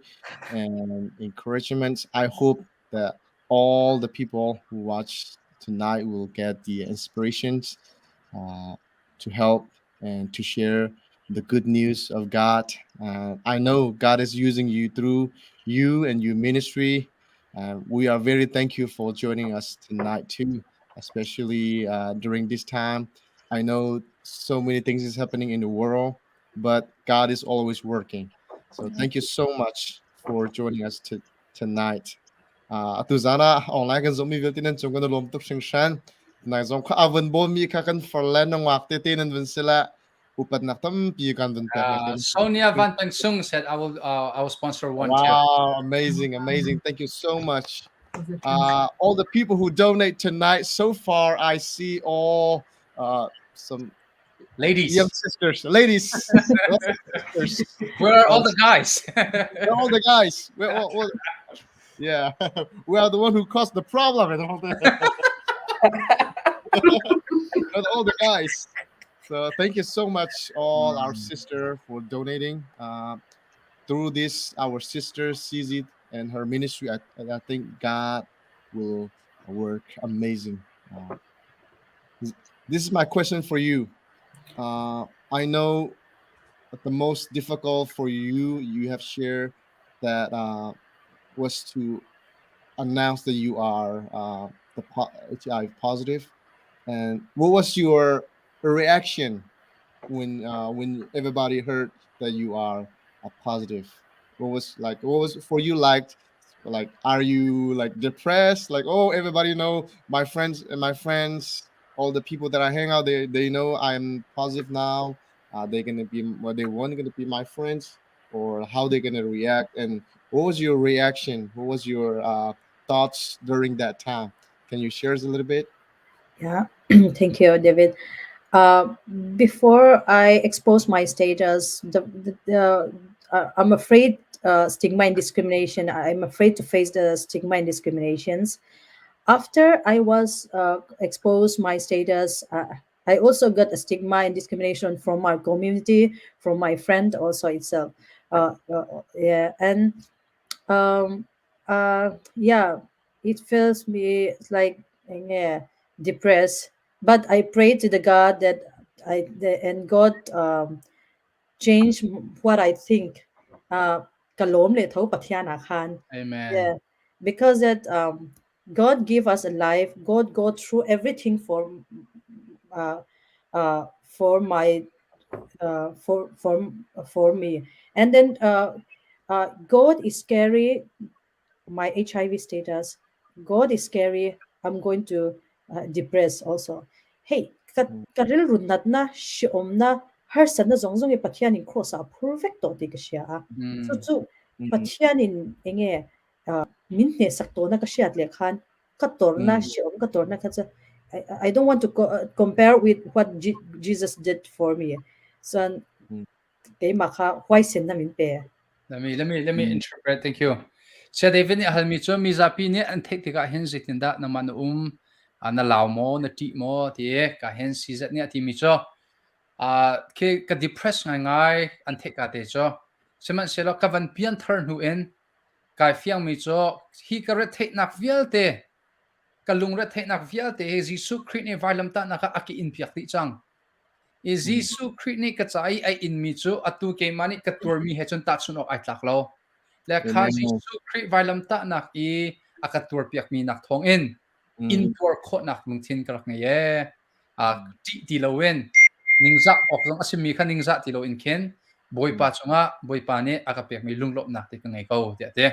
and encouragement. I hope that all the people who watch tonight will get the inspirations to help and to share the good news of God. I know God is using you through you and your ministry. We are very thankful for joining us tonight too, especially during this time. I know so many things is happening in the world, but God is always working. So thank you so much for joining us tonight. Atuzana online kan zomi viltinen chung kan lom tuk sing shan na zom kha avan bol mi kha kan forlan ng wak te tin vin sila upat na tam pi kan vin pek na kan. Sonia Van Peng Sung said I will sponsor one too. Wow, amazing. Thank you so much. All the people who donate tonight so far, I see all some Ladies, young sisters, ladies. Sisters. where are all the guys? We're all the guys. Yeah, we are the one who caused the problem and all that. All the guys. So thank you so much, all our sister, for donating. Through this, our sister sees it and her ministry. I think God will work amazing. This is my question for you. I know that the most difficult for you have shared that was to announce that you are HIV positive. And what was your reaction when everybody heard that you are positive? What was for you like? Are you like depressed? Like, oh, everybody know my friends, all the people that I hang out, they know I'm positive now. They're gonna be they want gonna be my friends, or how they're gonna react? And what was your reaction? What was your thoughts during that time? Can you share us a little bit? Yeah, thank you, David. Before I expose my status, I'm afraid stigma and discrimination. I'm afraid to face the stigma and discriminations. After I was exposed my status, I also got a stigma and discrimination from my community, from my friend also itself. Yeah, and yeah, it feels me like depressed. But I pray to the God that and God change what I think. Kalom le thau pathian akhan. Amen. Yeah, because that God give us a life. God go through everything uh, for my for me, and then God is scary. My HIV status. God is scary. I'm going to depress also. Hey, karil runat na shiom na har sana zong zong e pathian in cross a perfect to ti ka siya. So chu pathian in enge min ne sakto na ka siya at lekhan kator na shiom kator na katsa. I don't want to compare with what Jesus did for me. So kay maka why sin na min pe. Let me interpret. Thank you. Sia David ni halmi cho mi zapi ni an thek tika hin zitin da na man na law mo na ti mo ti ka hin si zat ni ati mi cho ke ka depress ngai an thek ka te cho seman selo ka van pian turn hu in kai fiang mi cho hi ka re thek nak vial te kalungret the nak via te Jesu Christ ni vailam ta naka aki in piak ti chang i Jesu Christ ni ka chai ai in mi chu atu ke mani ka tur mi he chon ta chun ok ai tlak lo le kha Amen. Jesu Christ vailam ta nak i aka tur piak mi nak thong in tur kho nak lung thin karak nge ye ti lo wen ningza ok long asim mi khan ningza ti lo in ken boipa chunga boipa ne aka piak mi lung lop nak ti ka ngai ko te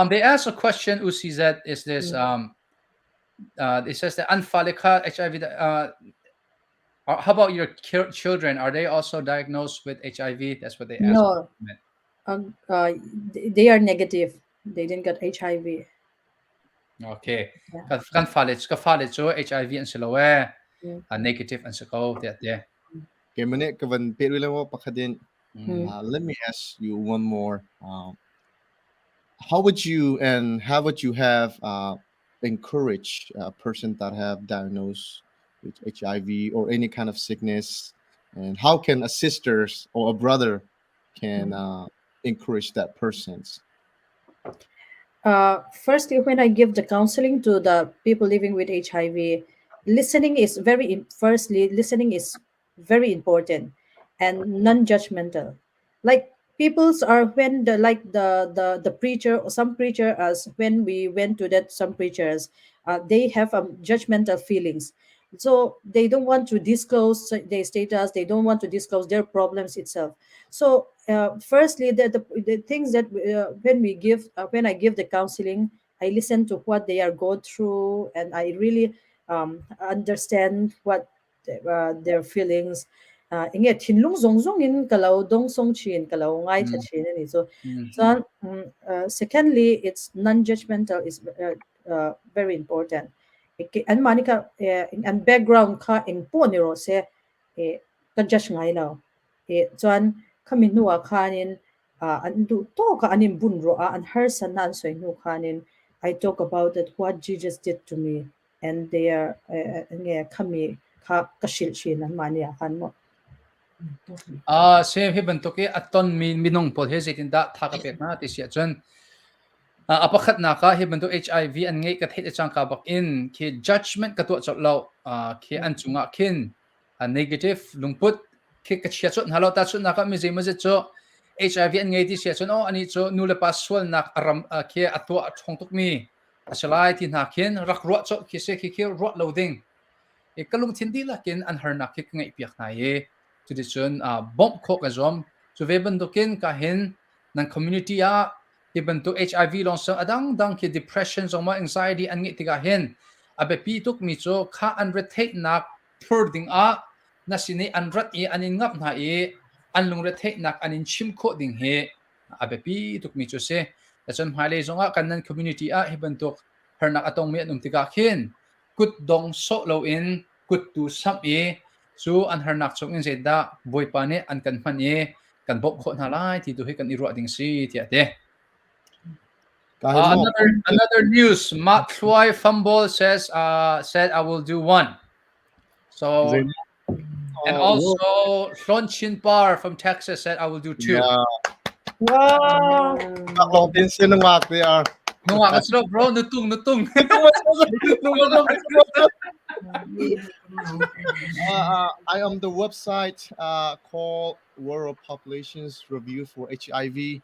they asked a question UCZ is this it says the anfalika HIV how about your children, are they also diagnosed with HIV? That's what they asked. No, they are negative. They didn't get HIV. Okay. Kan falit so HIV and silawe negative and siko yeah. Okay, mane kavan pero lang mo pakadin. Let me ask you one more. How would you have encourage a person that have diagnosed with HIV or any kind of sickness, and how can a sister or a brother can encourage that person's? Firstly, when I give the counseling to the people living with HIV, listening is very important and non-judgmental. Like people's are when the preacher or some preacher, as when we went to that some preachers, they have judgmental feelings, so they don't want to disclose their status, they don't want to disclose their problems itself. So firstly, the things that when I give the counseling, I listen to what they are going through, and I really understand what their feelings. Inge thinlung zong in kalau dong song chin kalau ngai ta chin ni so secondly, it's non-judgmental is very important. An manika and background ka in po ni ro se ka judge ngai now chuan khamin nuwa khanin an du to ka anin bun ro an har sanan soi nu khanin I talk about that what Jesus did to me, and they are nge khami kha kashil shin an mania khan mo same he bentoke aton minong pol he zetin da thaka pek na ti sia chon apakhat na ka he bentuk HIV an ngei ka the chang ka bak in ki judgment ka to chot lo ki an chunga kin a negative lungput ki ka chia chot halo ta chut na ka mi je cho HIV an ngei ti sia chon o ani cho nu le paswal nak aram ki atwa thong tuk mi asalai ti na kin rak ro cho ki se ki ro lo ding e kalung thindi la kin an harnak ki ngai piak na ye to the chun bomb kho ka zom so ve bentukin ka hin nan community even to HIV long so adang dang ki depression so ma anxiety an ngi tiga hen abe pi tuk mi cho kha an retake nak purding na sini an rat e anin ngap na e an lung retake nak anin chim kho ding he abe pi tuk mi cho se achon hale zonga kanan community even to her nak atong me num tiga hen kut dong so lo in kut tu sam e so an her nak chong in se da boy pa ne an kan man e kan bok kho na lai ti tu he kan iro ding si ti ate another news. Matt Choi Fumble said I will do one. So and also Sean Chin Bar from Texas said I will do two. wow Long tin sin ng wak they are. No, that's not bro. Nutung. I am the website called World Populations Review for HIV,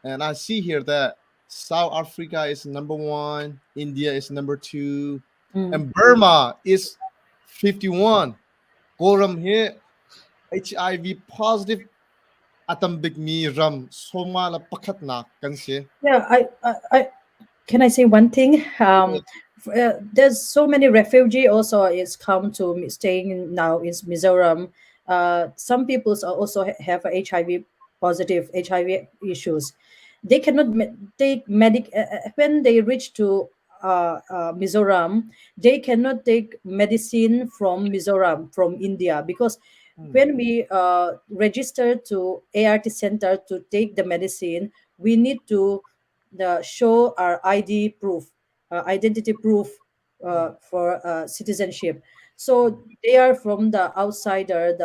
and I see here that South Africa is number 1, India is number 2, and Burma is 51. Goram here, HIV positive atambig mi ram soma la pakat na kanse. yeah I can I say one thing? There's so many refugee also is come to staying now in Mizoram. Some people also have HIV positive HIV issues. They cannot take when they reach to Mizoram. They cannot take medicine from Mizoram from India because when we register to ART center to take the medicine, we need to show our ID proof, identity proof for citizenship. So they are from the outsider,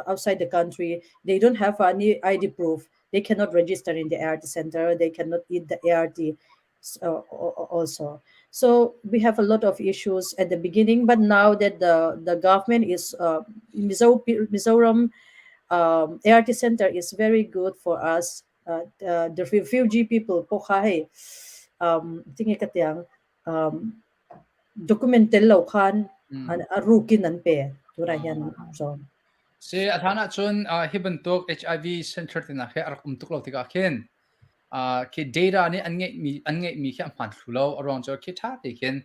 outside the country. They don't have any ID proof. They cannot register in the ART center. They cannot eat the ART also. So we have a lot of issues at the beginning, but now that the government is Mizoram ART center is very good for us. The refugee people po kahit tingin katiyang documental lo kan rukin nan pe turayan so si athana chun hibentuk HIV center tina khe arakum tuklo tika khen ki data ni ange mi kha man thulo around jo ki tha te khen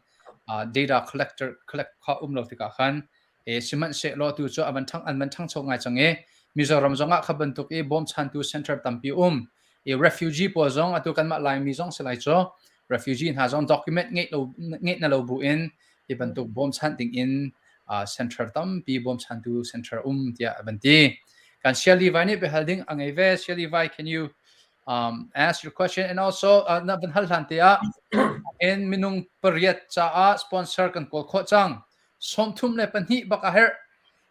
data collect kha umlo tika khan e siman se lo tu cho aban thang chong ngai change Mizoram zonga khabentuk e bom chantu center tampi e refugee po zong atu kan ma lai mi zong selai cho refugee ha zong document nge na lo bu in e bentuk bom chanting in center tampi bom chantu center tia abanti kan Shelly Vai ni be holding angeve Shelly Vai, can you ask your question? And also na ban hal hantia in minung periat cha sponsor kan ko kho chang somthum le panhi baka her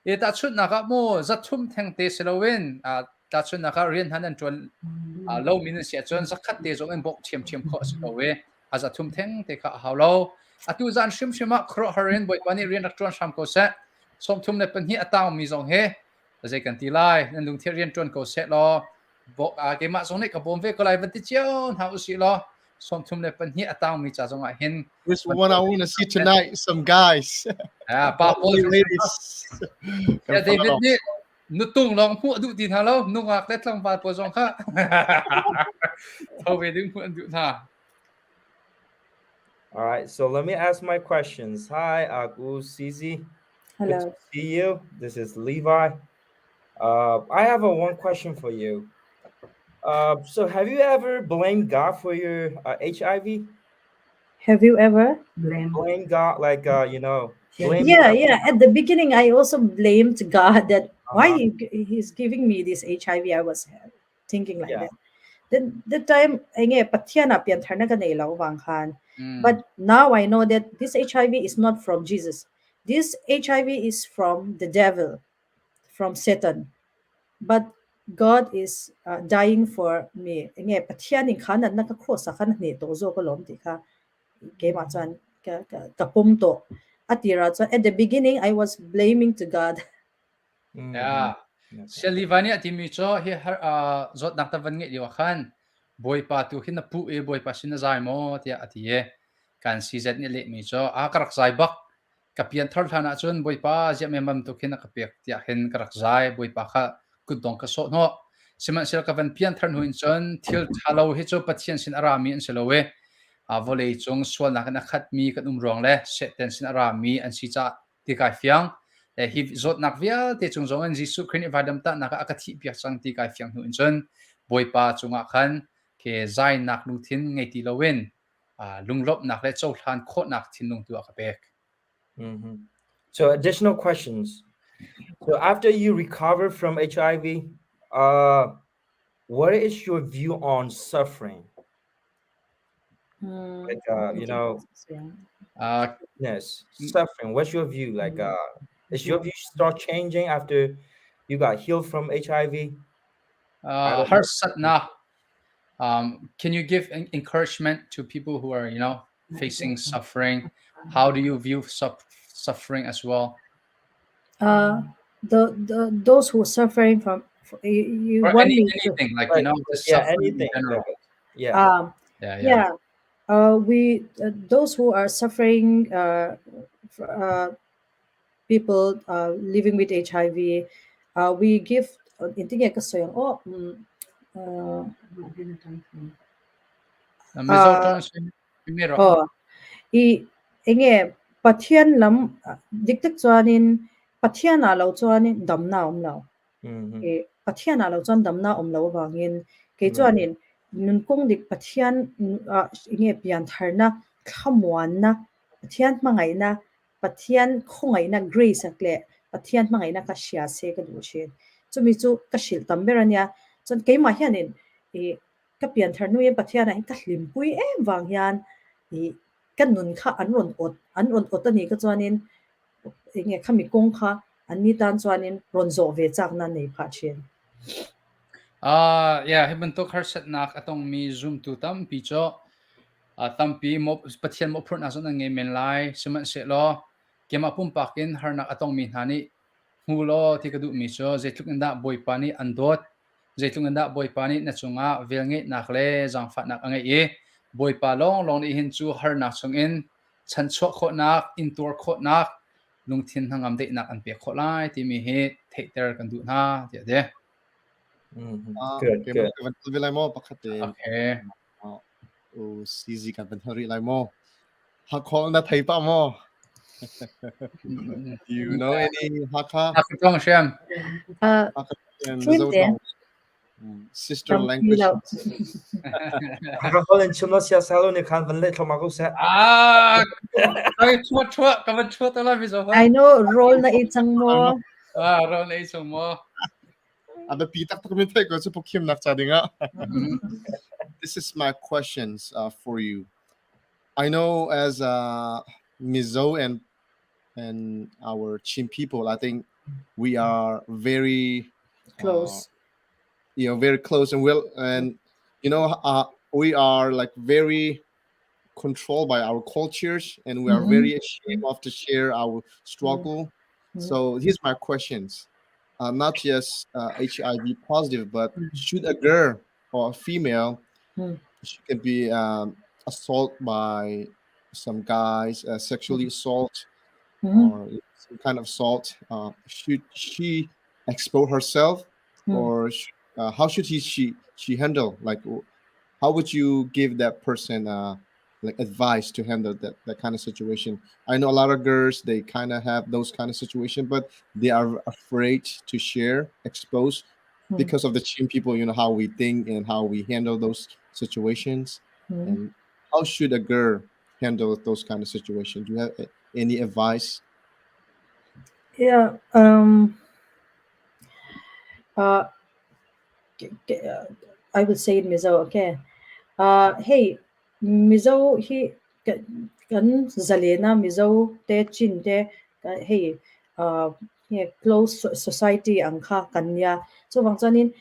e ta chut na ka mo zathum theng te selowin ta chut na ka rian hanan tol lo min sia chon zakhat te jong en bok chem kho selowe a zathum theng te kha haulo atu zan shima khro harin boi pani rian tron sam ko se somthum le panhi ataw mi jong he zai kan ti lai nan lung thir rian tron ko se lo bok ke ma jong ne ka bom ve ko lai vanti chion ha usi lo somthum le panhi ataw mi cha jong a hin This one I want to see tonight. Some guys. pa pol Ladies. ya David ni nutung long pu du tin halo nung ak let lang pa po jong kha thau ve ding pu du tha. All right, so let me ask my questions. Hi, Agu Sisi. Good hello to see you. This is Levi. I have one question for you. So have you ever blamed God for your HIV? have you ever Blame God, like blame yeah at the beginning I also blamed God that why he's giving me this HIV. I was thinking like Yeah. that. Then the time patiana pian tharna ka nei lo wang khan. But now I know that this HIV is not from Jesus. This HIV is from the devil, from Satan. But God is dying for me. Patian in khan na ka cross khan ni to zo ko lom ti kha ke ma chan ka pum to atira chan at the beginning I was blaming to God. Ya Shelly Vai ni atimi cho hi zot nak ta van nge liwa khan boy pa tu hin na pu e boy pa sin na zai mo tia atie kan si zet ni le mi cho karak zai bak kapian thar thana chun boy pa je memam tu khin na kapek tia hin karak zai boy pa kha kudong ka so no siman sel ka van pian thar nuin chon thil thalo hi cho pathian sin arami an selowe volei chung swal na kana khat mi kan rong le se ten sin arami an si cha ti kai fiang hi zot nak via te chung zong an jisu khrin vadam ta naka akathi pia chang ti kai fiang nuin chon boy pa chunga khan ke zai nak lu thin ngai ti lowen lunglop nak le chau hlan kho nak thin lung tu akapek. So additional questions. So after you recover from HIV, what is your view on suffering? Like yes, suffering. What's your view? Like is your view start changing after you got healed from HIV? Har satna can you give encouragement to people who are facing suffering? How do you view suffering as well? Those who are suffering from you or want me to anything like the yeah, suffering anything. in general. Yeah. we those who are suffering people living with HIV, we give intinya kasoyang pathian lam diktak chuanin pathian alo chuanin damna omlo pathian alo chuan damna omlo wangin ke chuanin nun kong dik pathian pian tharna khamwan na pathian mangai na pathian khongai na grace akle pathian mangai na ka sia se ka du che chumi chu ka shil tamberania chon ke ma hianin ka pian tharnu e pathian ai ka hlim pui em wang hian kan nun kha an ron ot ani ka chuanin nge khami kong kha ani tan chuanin ron zo ve chak na nei pha chen yeah hiban to khar sat nak atong mi zoom tu tam pi cho tampi mo pathian mo phur na so na nge men lai seman se lo kema pum pakin harnak atong mi hani mulo ti kadu mi so zetluk nda boy pani andot zetluk nda boy pani na chunga velnge nakle jang phat nak ange e boy pa long ni hin chu harnak chungin chan chho kho nak intur kho nak lungthin hangam de nak an pe kho lai ti mi he theater kan du na ti de Good, okay, good. man kan vilai mo pakhatin okay o CZ kan ben hori lai mo ha khol na thai pa mo you know any Hakka Hakatong Shem Hakka and Thiên Mizo tiền. Tong sister Trong language lâu. Haka Holland chuma sia salo ni kan van le thoma ko sa. Ay chua kaman chua tala mi so I know role na itang mo. ro nei so mo ada pitak to kami ko so pokim nak chadinga this is my questions for you I know as Mizo and our Chin people I think we are very Close. very close and we are like very controlled by our cultures and we are very ashamed of to share our struggle so here's my questions not just HIV positive but should a girl or a female she can be assaulted by some guys sexually assault or some kind of assault should she expose herself or how should she handle like how would you give that person like advice to handle that kind of situation I know a lot of girls they kind of have those kind of situation but they are afraid to share expose because of the Chin people how we think and how we handle those situations and how should a girl handle those kind of situations do you have any advice Yeah. I will say it, Mizo. Okay. Hey, Mizo, he kan Zalena, Mizo, te Chin, te, hey, close society, angka, kanya. So, wang zanin,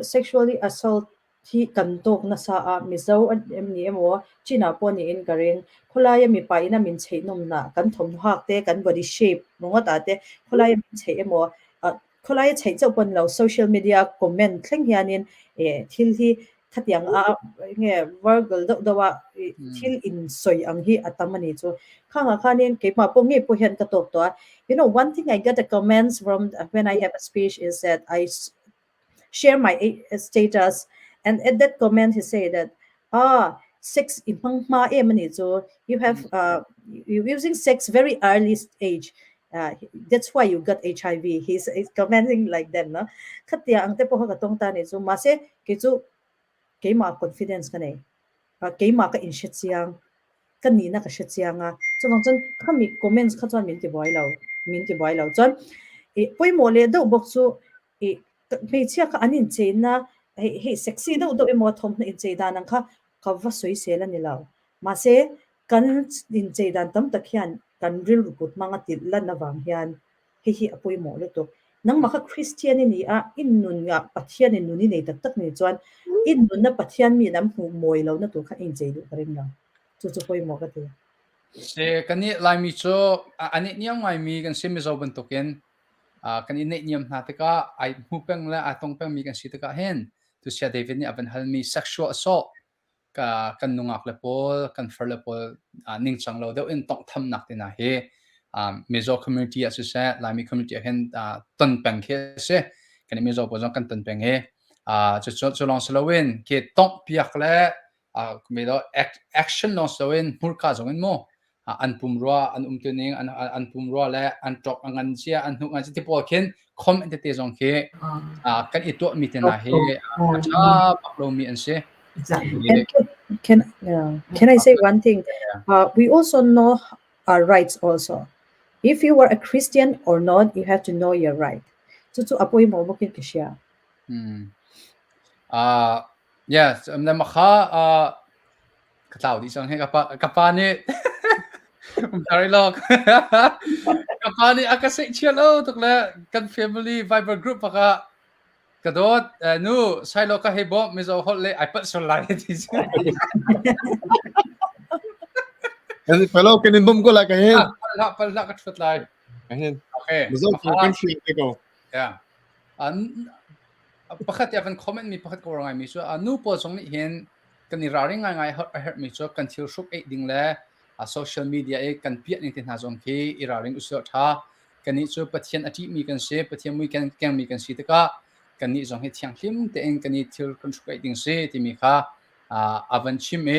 sexually assault, he kan tok na sa Mizo, ni mo, China po ni in karing, kulaya mi pa ina min chay num na, kan thom hak te, kan body shape, mga tate, kulaya min chay mo, kulaya chay zo pon lo social media comment, kling yanin, til hi, kat yang nge virgil do wa til in soy ang hi atamani so khanga khanin ke ma po nge po hen ka tok to one thing I get the comments from when I have a speech is that I share my status and at that comment he say that sex impang ma mani so you have you using sex very early age that's why you got HIV he's commenting like that no khatya ang te po ka tong ta ni so mase ke chu ke ma confidence ka nei ke ma ka in shit siang kan ni na ka shit siang so wang chen khami comments kha chan min ti boy lo chan poi mo le do bok chu me chia ka anin che na he sexy do mo thom na in che da nang kha ka va soi se la ni lo ma se kan in che dan tam tak hian kan ril ruput manga til la na wang hian hi apoi mo le to nang maka Christian ni in nun nga pathian in nuni nei tak ni chuan in nun na pathian mi nam hu moi lo na tu kha in chei du karing na chu poi mo ka ti se kani lai mi cho ani niam ngai mi kan sim zo ban token kani nei niam na te ka ai hu peng la atong peng mi kan si te ka hen tu sia David ni aban hal mi sexual assault kan nungak le pol kan fer le pol ning chang lo deu in tong tham nak te na he Mizo community as se lai mi community hen ton peng ke se kan Mizo po jong kan ton peng he chu long slowin ke tong piak le me do action no slowin murka jong en mo an pumro an umtuning an pumro le an tok angan sia an hu ngan ti pol ken kom ente te jong ke kan itu mi te na he cha paklo mi an se and can I say one thing we also know our rights also if you were a Christian or not you have to know your right chu apoi mo mo kin kisya yes na makha katao di sang he kapa ni sorry log kapa ni akase chelo tukla kan family viber group ka กระโดดนู่ใช่โลกะให้บอกมิโซฮอลเลยไอ้ปัดสลายที่สุด and fellow kenin bum ko la kahin ปัดละก็ชุดลาย kahin โอเค mazo ko kan shi ko yeah อันประคัตยาเป็นคอมเมนต์มีประคัตก็ว่าไงมิโซนู่พอสงนี่เห็นกันนี่ราริงไงเฮิร์มิโซกันทิวชุกเอ็ดดิ้งเลยโซเชียลมีเดียกันเปียนี่ที่น่าสงคีอีราริงอุศท่ากันนี่ชัวปะเทียนอาทิตย์มีกันเสียปะเทียนมีกันแกงมีกันสีตะกะกันนี่สงให้เที่ยงคิมแต่เองกันนี่ทิวกันชุกเอ็ดดิ้งเสียที่มีค่ะอาวันชิม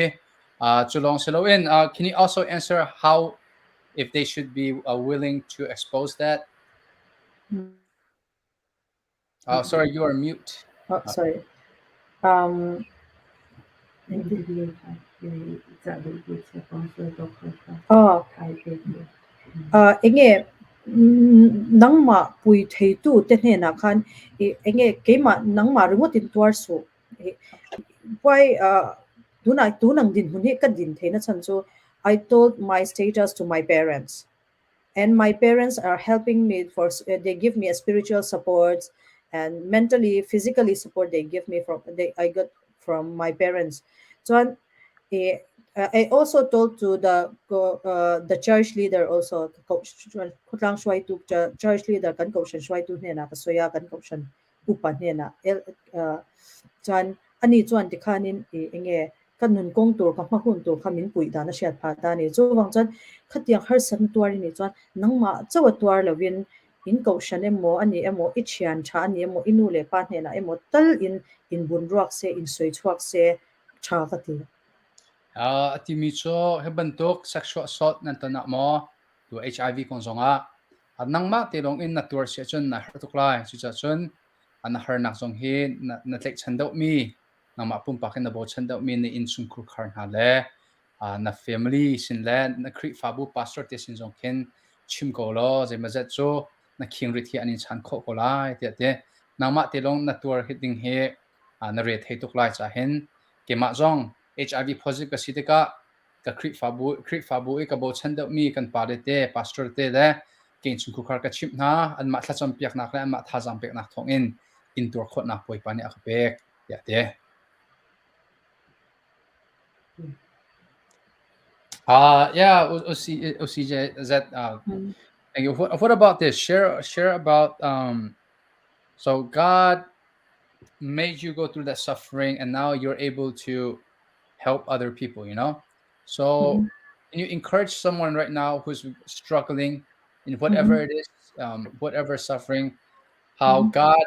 จุลองเซโลเอ็นcan you also answer how if they should be willing to expose that sorry you are mute Oh, sorry. Oh, enge nangma pui thei tu te ne na khan enge keima nangma rungot in tuar su why tu nang din hun he ka din the na chan chu I told my status to my parents and my parents are helping me for they give me a spiritual support and mentally physically support they give me from I got from my parents so I also told to the church leader also kutlang shwai tu church leader kan ko shan shwai tu ne na ka soya kan ko shan upa ne na chan ani chuan ti khanin enge kan nun kong tur ka mahun tur khamin pui da na shat pha ta ni chu wang chan khatiang har san tuar ni chuan nangma chawa tuar lovin in ko shan emo ani emo ichian tha ani emo inu le pa ne na emo tal in bun ruak se in soi chuak se tha ka ti ti mi cho he bantuk sexual assault nan tana mo to HIV kong zonga anang ma te long in na tur se chun na har tuklai chu cha chun an har nak zong hi na tlek chandau mi na ma pum pakin na bo chandau mi ni in sung khur khar na le na family sin le na kri fabu pastor te sin zong ken chim ko lo je ma za chu na king ri thi anin chan kho ko lai te na ma te long na tur hitting he na re thei tuklai cha hen ke ma zong HIV positive kasitika ka kri fabu e ka bo chanda mi kan pare te pastor te le king chu khar ka chip na an ma thla cham piak nak le an ma tha jam pek nak thong in tur khot na poi pani ak pek ya te yeah OCJ that what about this share about so God made you go through that suffering and now you're able to help other people, you know? So can you encourage someone right now who's struggling in whatever it is, whatever suffering, how God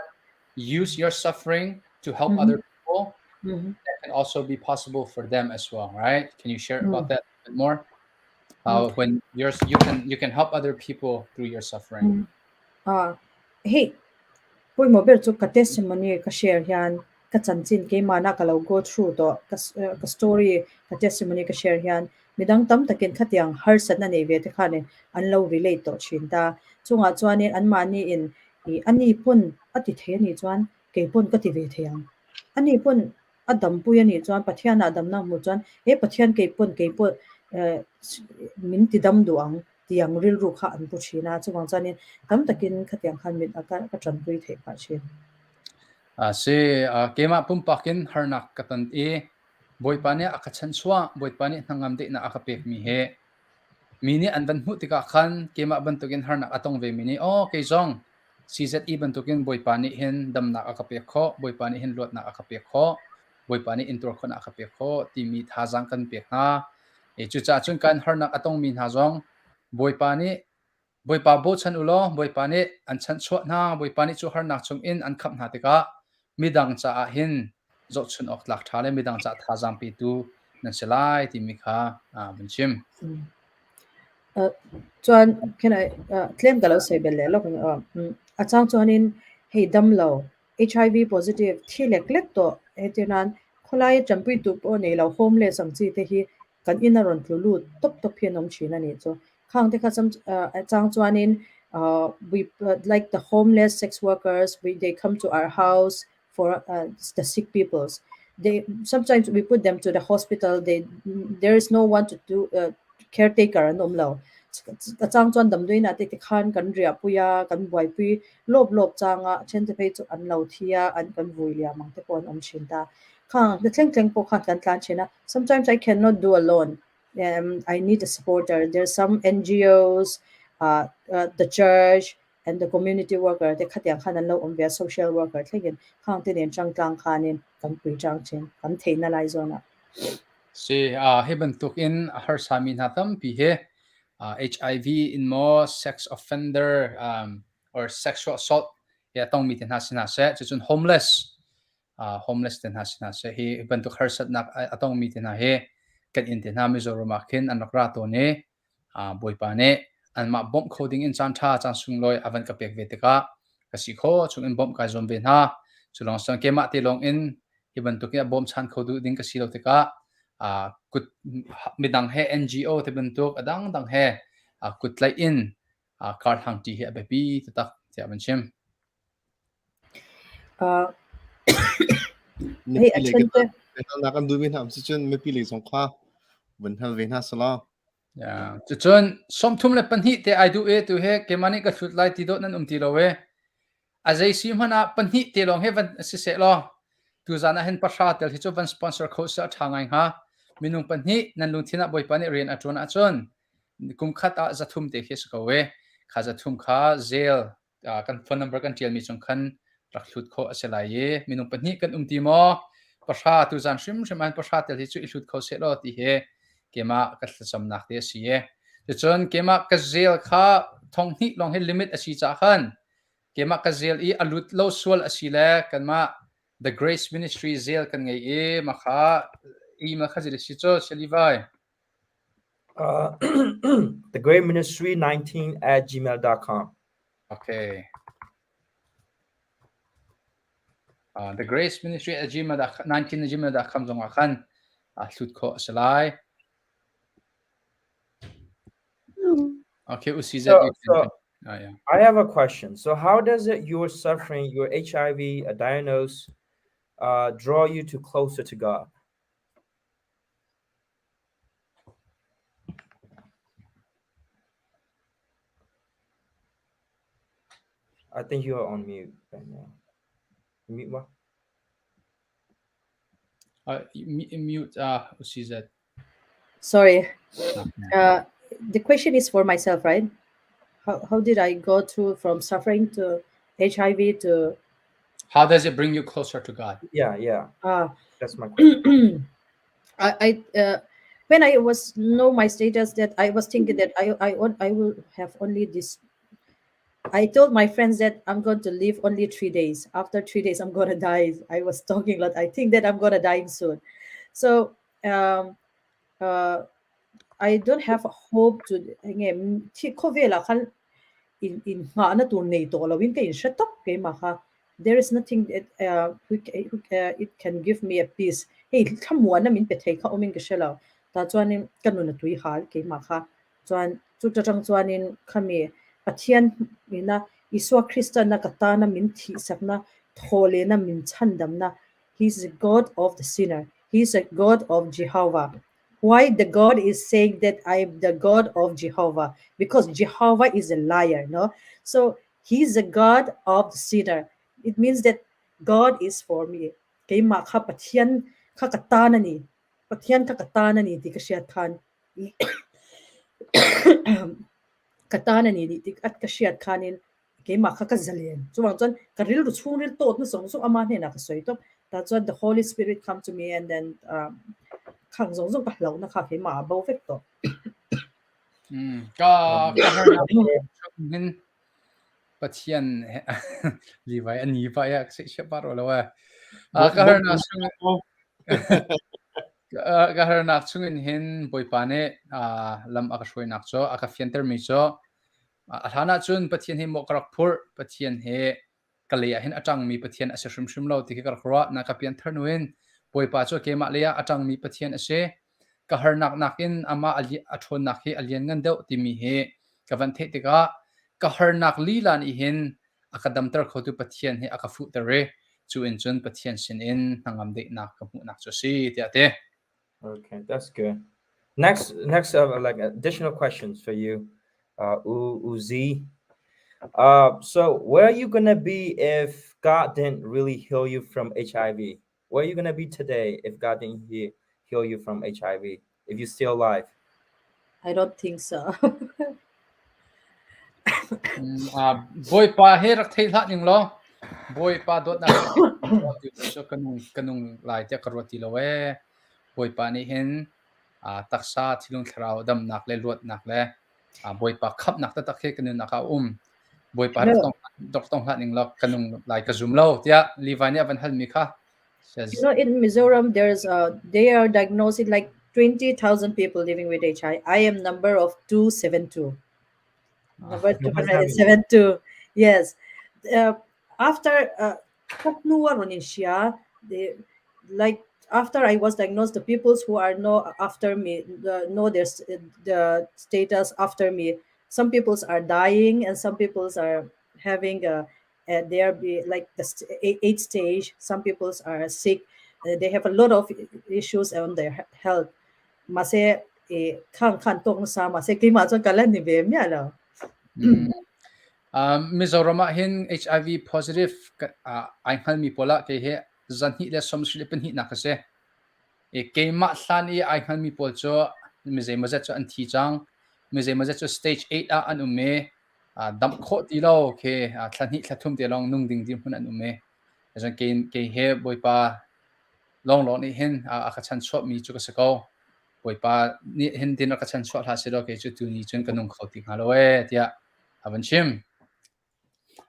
used your suffering to help other people? That can also be possible for them as well, right? Can you share about that a bit more? When you can help other people through your suffering. Hey, poi mo ber chu ka testimony ka share hian ka chanchin ke mana ka lo go through to ka story ka testimony ka share hian midang tam takin khatiang har san na nei ve te khane an lo relate to chin ta chunga chuanin an mani in ani pun ati the ni chuan ke pun ka ti ve theang ani pun adam pu ani chuan pathian adam na mu chuan pathian ke pun min ti dam duang tiang ril ru kha an pu china chuwang chanin tam takin khatiang khan mit aka ka tran pui the pa chin se kema pumpakin harnak katan boy pane akachan chwa boy pane nangam de na akapek mi he mini anban hu tika khan kema bantukin harnak atong ve mini ke zong CZE bantukin boy pane hin dam na akapek kho boy pane hin lot na akapek kho boy pane intor kho na akapek kho ti mi thajang kan pek na chu cha chun kan harnak atong min ha zong boy pane boy pa bo chan ulo boy pane an chan chwa na boy pane chu harnak chung in an khap na tika midang cha hin zo chun ok lak thale midang cha thajang pi tu na selai ti mi kha bunchim chuan can I claim galo sei belle lo a chang chuanin hei dam lo HIV positive thi lek lek to etinan kholai champui tu po nei lo homeless ang chi te hi kan inaron tlu top hian om china ni chu khang te kha chang chuanin we like the homeless sex workers they come to our house for the sick peoples they sometimes we put them to the hospital there is no one to do caretaker and umlo chang chuan dam doi na te khan kan ria puya kan buai pui lop changa chen te pe chu an lo thia an kan vui lia mang te pon om chin ta khang the tleng po khan kan tlan chena sometimes I cannot do alone. I need a supporter. There's some NGOs, the church and the community worker te khatyang khan an lo om via social worker thlegen khang te nen chang tlang khanin kan pui chang chen kan theina lai zona si he bentuk in har samin hatam pi he HIV in more sex offender or sexual assault ya tong mi tin hasina se chun homeless homeless tin hasina se he bentuk har sat nak atong mi tin ha he kan in tin ha mi zo romakin an rakra to ne boi pa ne an ma bomb coding in chan tha chan sung loi avan ka pek veteka kasi kho chung in bomb ka zom ve na chulong sang ke ma ti long in he bentuk ya bomb chan khodu ding ka silo teka kut midang he NGO te bentuk adang dang he kut lai in kar hang ti he abepi tatak tia banchim hey achente na kan du min ham si chun me pi le song kha bun hal ve na sala ya chun som thum le panhi te I do e tu he ke mani ka thut lai ti do nan ti lo we azai sim hana panhi te long he van se se lo tu zana hen pasha tel hi chu van sponsor kho sa thangai ha minung panhi nan lung thina boi pani rian atron achon kum khata zathum te he sko we kha zathum kha zel kan phone number kan tial mi chung khan rakhlut kho aselai ye minung panhi kan ti mo pasha tu zan shim shman pasha tel hi chu ilut kho se lo ti he kema ka sam nak te si ye chon kema ka zel kha thong hi long he limit asi cha khan kema ka zel I alut lo swal asile kanma the Grace Ministry zel kan ngai e makha email khazir si cho selivai thegreatministry19@gmail.com. okay the Grace Ministry @gmail.com zonga khan lut kho salai okay usi So, yeah. I have a question. So how does it your suffering, your HIV diagnosis, draw you to closer to God? I think you are on mute right now. Mute what? Mute usi z sorry the question is for myself, right? How did I go through from suffering to HIV to how does it bring you closer to God? Yeah. uh That's my question. I when I was know my status that I was thinking that I will have only this. I told my friends that I'm going to live only 3 days. After 3 days, I'm gonna die. I was talking like I think that I'm gonna die soon. So I don't have a hope to in nga na tu nei to lo win in shut up ke ma kha there is nothing that it can give me a peace hey thamwa na min pe thei kha omin ke shela ta chuanin kanu na tui hal ke ma kha chuan chu ta tang chuanin khami pathian ina iswa christian na kata na min thi sakna thole na min chandam na he's the god of the sinner, he's a god of Jehovah. Why the God is saying that I'm the God of Jehovah? Because Jehovah is a liar, no? So he's the God of the sinner. It means that God is for me. Kay makha pathian kakatana ni. Pathian kakatana ni di kasyat khan. Katana ni di at kasyat khanin kay makha kazalien. So wangton karil ru chungril tot na song so amane na kasoy to. That's when the Holy Spirit come to me and then khang zong zong ka lau na kha fe ma bo vek to ka min pathian liwai ani pa ya se se paro lawa ka harna ka harna chungin hin boipane lam akashoi nak cho aka fienter mi cho athana chun pathian hi mokrak phur pathian he kalaya hin atang mi pathian ase shum shum lo ti ka khwa na ka pian tharnuin boipa cho kema leya atang mi pathian ase ka harnak nakin ama ali athon nakhi alian ngan deuh ti mi he ka van the tika ka harnak lilan I hin akadam tar khotu pathian he aka fu tare chu in chun pathian sin in nangam de nak ka mu nak cho si ti ate Okay, that's good. Next like additional questions for you. Uzi. So where are you gonna be if God didn't really heal you from HIV? Where are you gonna be today if God didn't heal you from HIV? If you're still alive? I don't think so. boy pa he rak thei hlat ning lo boy pa dot na so kanung lai te karwati lo we boy pa ni hin taksa thilung thrau dam nak le lot nak le boy pa khap nak ta takhe kanun naka boy pa No. dok tong hlat ning lo kanung lai ka zoom lo tia livani avan hal mi kha says In Mizoram, they are diagnosing like 20,000 people living with HIV. I am number of 272. Number What does that mean? 272. Yes. After Kapnuwa Ronisha, they like after I was diagnosed, the peoples who are no after me know the status after me. Some peoples are dying, and some peoples are having they are be like the 8th stage. Some peoples are sick. They have a lot of issues on their health. Mase kan tong sa mase klima chon kalan ni be mi ala. Mizoram hin HIV positive ai hal mi pola ke he zan hi le som sli pen hi na ka se e ke ma hlan i ai hal mi pol cho mizai maza cho an thi chang mizai maza cho stage 8 a an umme dam kho ti lo ke thlan hi thlathum te long nung ding dim hun an umme zan ke he boi pa long long ni hin a ka chan chop mi chu ka se ko boi pa ni hin din ka chan chop ha se lo ke chu tu ni chun kanung kho ti ngalo e tia avan chim.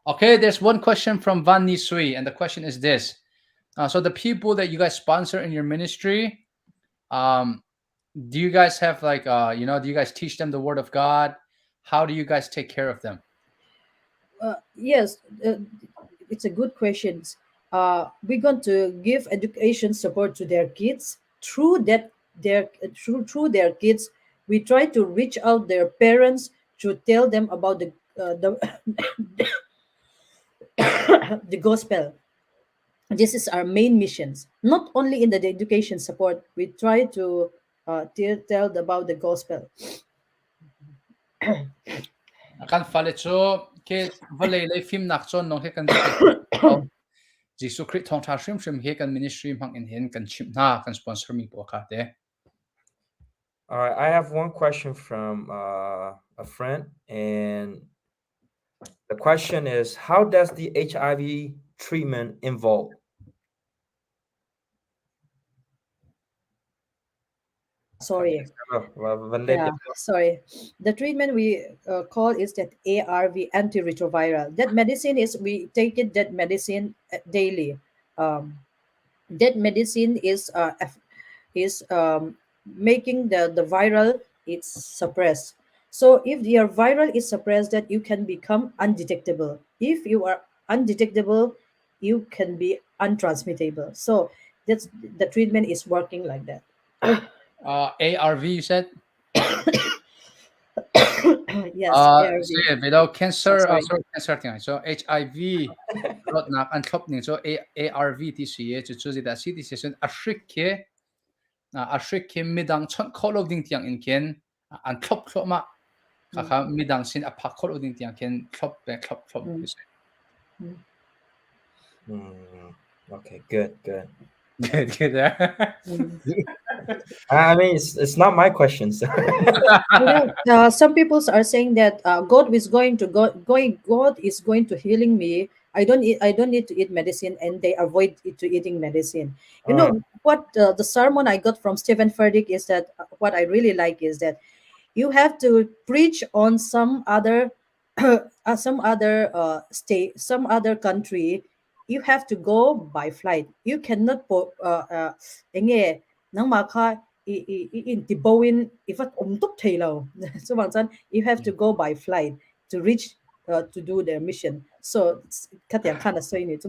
Okay, there's one question from Van Nisui, and the question is this. So the people that you guys sponsor in your ministry, do you guys have like, do you guys teach them the word of God? How do you guys take care of them? Yes, it's a good question. We're going to give education support to their kids through their kids. We try to reach out their parents to tell them about the the gospel. This is our main missions. Not only in the education support, we try to tell about the gospel. Akan fale cho ke vale le film nak chon nong he kan Jisu Christ thong tha shrim he kan ministry mang in hen kan chim na kan sponsor mi po kha te. All right, I have one question from a friend, and the question is, how does the HIV treatment involve? Sorry. Vấn Yeah, sorry. The treatment we call is that ARV, antiretroviral. That medicine is we take it that medicine daily. That medicine is making the viral it's suppressed. So if your viral is suppressed, that you can become undetectable. If you are undetectable, you can be untransmittable. So that's the treatment is working like that. ARV you said? Yes, ARV. So yeah, below cancer, Sorry. cancer thing. So HIV, not nak an top ning. So ARV TC, to choose it as CT session. A shrik midang chon kolo ding tiang in ken an top ma. Kaka midang sin a pak kolo ding tiang ken top. Okay, good. Good. I mean, it's not my questions. Some people are saying that God is going to healing me. I don't need to eat medicine, and they avoid eating medicine. You know what the sermon I got from Stephen Furtick is that what I really like is that you have to preach on some other state, some other country. You have to go by flight. You cannot nang maka in the Boeing if at tailor. So you have to go by flight to reach to do their mission. So kind of saying it.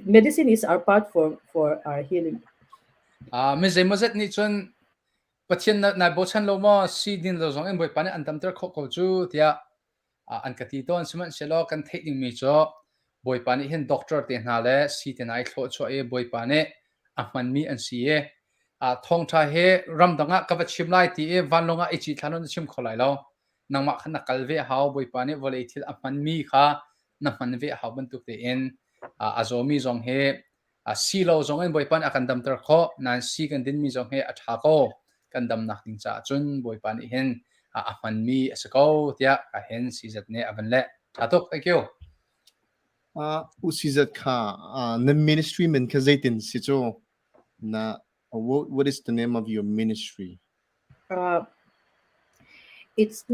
Medicine is our part for our healing. Mizay mazet ni chun patien na bochan lo mo si din lo zong en boy pane an tamter kho ko chu tia an kati ton siman selo kan theining mi cho boy pane hin doctor te na le si te nai thlo cho e boy pane ahman mi an si e thong tha he ram danga ka va chim lai ti e van longa e chi thanon chim kholai lo nangma khana kalve haw boi pani vole thil a man mi kha na man ve haw ban tu te in azomi zong he silo zong en boi pan akan dam ter kho nan si kan din mi zong he a tha ko kan dam nak ting cha chun boi pani hen a man mi asako tia ka hen si zat ne avan le thatok thank you usizat kha na ministry men ka zaitin si cho na what is the name of your ministry? It's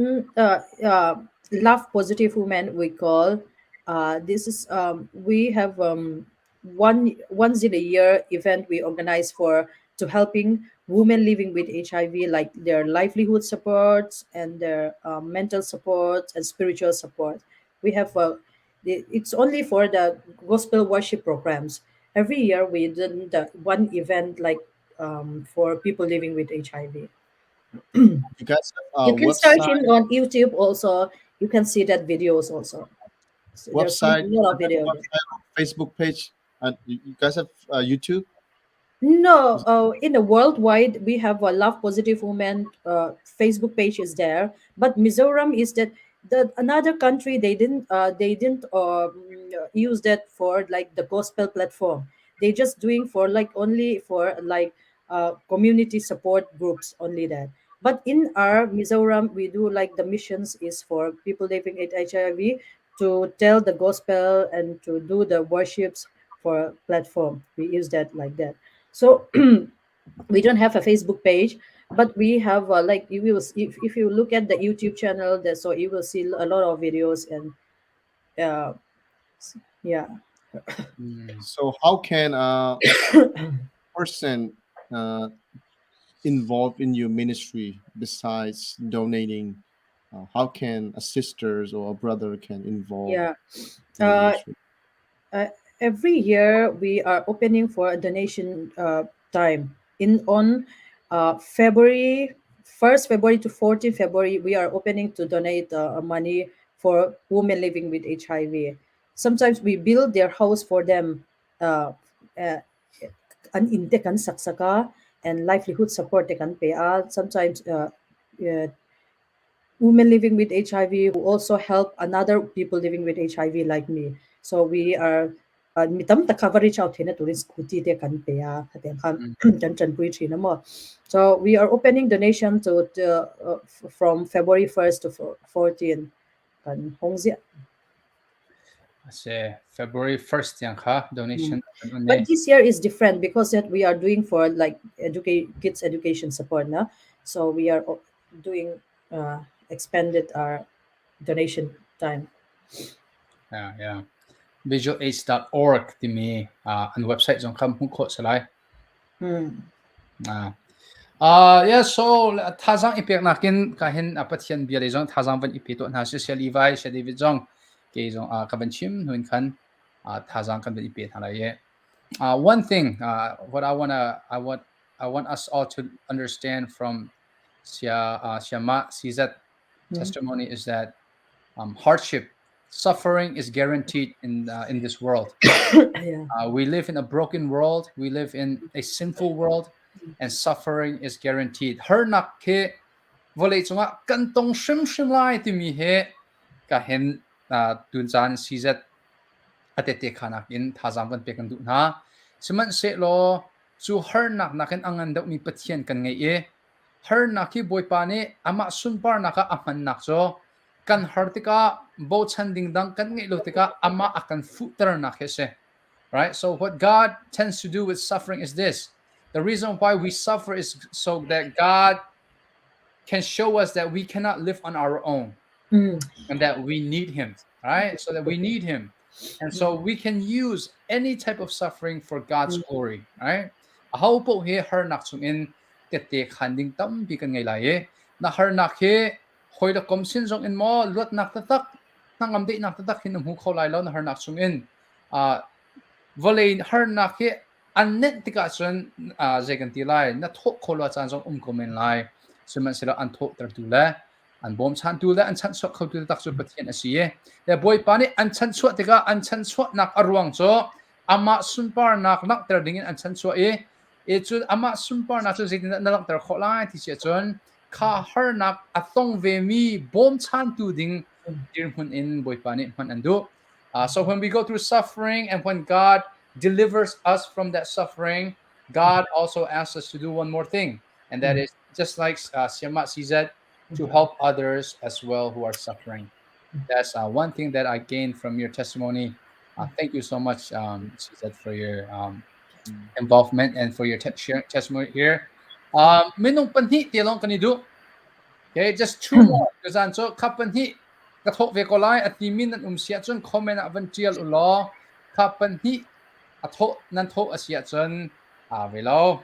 Love Positive Women, we call. This is we have once in a year event we organize for to helping women living with HIV, like their livelihood supports and their mental support and spiritual support. We have it's only for the gospel worship programs. Every year we do the one event like for people living with HIV. You guys have You can search website, in on YouTube also. You can see that videos also. So there's a website, lot of video. Facebook page, and you guys have YouTube? No, in the worldwide, we have a Love Positive Women Facebook page is there, but Mizoram is that the another country they didn't use that for like the gospel platform. They just doing for like only for like community support groups only that. But in our Mizoram, we do like the missions is for people living with HIV to tell the gospel and to do the worships for platform. We use that like that. So we don't have a Facebook page, but we have like you will if you look at the YouTube channel, there so you will see a lot of videos and uh, yeah. So how can a person involved in your ministry besides donating? How can a sisters or a brother can involve Yeah. in your Uh, ministry? every year we are opening for a donation time in on February 1st February to 14th February we are opening to donate money for women living with HIV. Sometimes we build their house for them, uh, uh, an inte kan saksaka and livelihood support they can pay out. Sometimes women living with HIV who also help another people living with HIV like me. So we are mitam ta coverage out here to scooty te kan pe ya katen kan pui chi na mo. So we are opening donation to from February 1st to 14 kan hongzia. say February 1st yang kha donation But this year is different because that we are doing for like kids education support na. So we are doing expanded our donation time. yeah visualaid.org ti mi an website jong kham hu kho salai yeah so thazang ipek nakin kahin apathian bia le jong thazang van ipi to na social levi she david jong ke jong ka ban chim huin khan thazang kan ipi thala ye one thing what I want us all to understand from Siama Sizat testimony is that hardship, suffering is guaranteed in this world. We live in a broken world. We live in a sinful world, and suffering is guaranteed. Harnak ke vole chunga kantong shim lai ti mi he ka hen tunjan Sizat atete khanak in thazang kan pe kan du na siman se lo chu harnak nakan angan dau mi pathian kan ngai e harnak ki boy pa ne ama sun par naka aman nak so kan hartika bo chanding dang kan ngai lo tika ama akan futer nak se right. So what God tends to do with suffering is this: the reason why we suffer is so that God can show us that we cannot live on our own and that we need him, right? So that we need him. And so we can use any type of suffering for God's glory, right? How po he harnak sung in tete khanding tam bikan ngay laye na harnak he hoy la komsin sung in mo lot nak tatak nang amdi nak tatak hinum hu kholai lo na harnak sung in volay harnak he annet tika sun zegan ti lai na thok kholo chan sung komen lai suman sila an thok tar tu la an bom chan tu la an chan so khau tu tak su pathian asiye le boy pani an chan so tika an chan so nak arwang so ama sun par nak ter dingin an chan so e chun ama sumpar na chu zaitin na lang tar kho lai ti che chun kha harnak atong ve mi bom chan tu ding tir hun in boipa ni man andu. So when we go through suffering and when God delivers us from that suffering, God also asks us to do one more thing, and that is just like Siamat said, to help others as well who are suffering. That's one thing that I gained from your testimony. Thank you so much, Suzette, for your involvement and for your sharing testimony here. Minung panhi tilong kanidu. Okay, just two more. Because so kapanhi kathok vekolai at timin at umsiatsun komen avantial ulo kapanhi athok nanthok asiatsun velo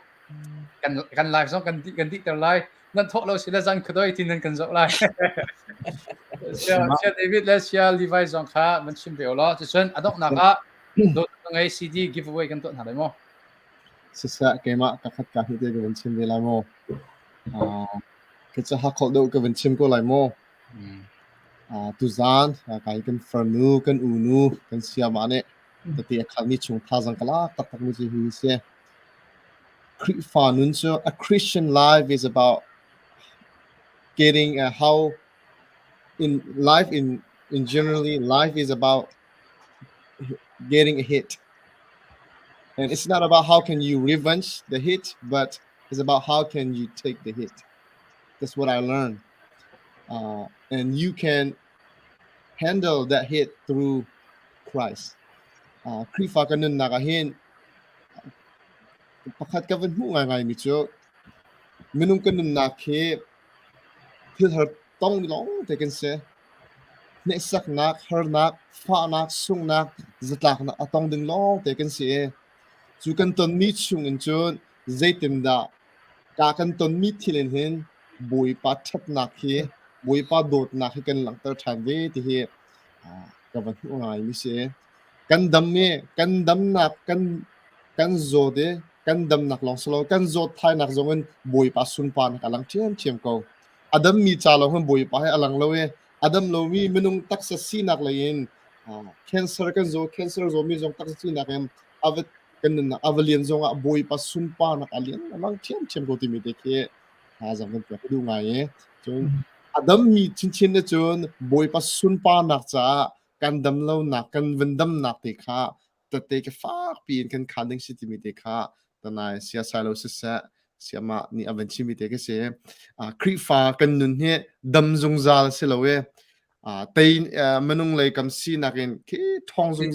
kan live song kan di ter lai nanthok lo sila zan khodoi tinan kan zok lai. Sia David les sia Levi zong kha man chim ve ulo chun adok naka do ngai CD giveaway kan to na dai mo. Sisa kema kakhat ka hite ke benchim de la mo ke cha ha khol do ke benchim ko lai mo tu zan kai kan fernu kan unu kan sia ma ne tati akhami chung tha jang kala tak tak mi ji hi se fa nun so a Christian life is about getting how in life in generally life is about getting a hit. And it's not about how can you revenge the hit, but it's about how can you take the hit. That's what I learned. And you can handle that hit through Christ. Krifa kanun nakahin pakat ka hu ngai mi cho minung kanun nakhe thil har tong long they can say ne sak nak har nak fa nak sung nak zatlak na atong ding long they can say chu kan ton mi chung in chun zaitim da ka kan ton mi thilen hin boi pa thap nak he boi pa dot nak he kan lang tar than ve ti he ka van hu ngai mi se kan dam me kan dam nak kan zo de kan dam nak long slo kan zo thai nak zongen boi pa sun pa nak alang thiam ko adam mi cha lo hun boi pa he alang lo we adam lo mi menung tak sa si nak lain cancer kan zo cancer zo mi zong tak sa si nak em avet kan na avalian zonga boi pa sun pa nak alien alang thiam ko ti mi de ke ha jang kan ka du ngai chun adam mi chin de chun boi pa sun pa nak cha kan dam lo nak kan vendam nak te kha ta te ke fa pin kan khanding si ti mi te kha ta nai sia silo sa sia ma ni avanchi mi te ke se kri fa kan nun he dam zung zal se lo we te menung lei kam si nakin ke thong zung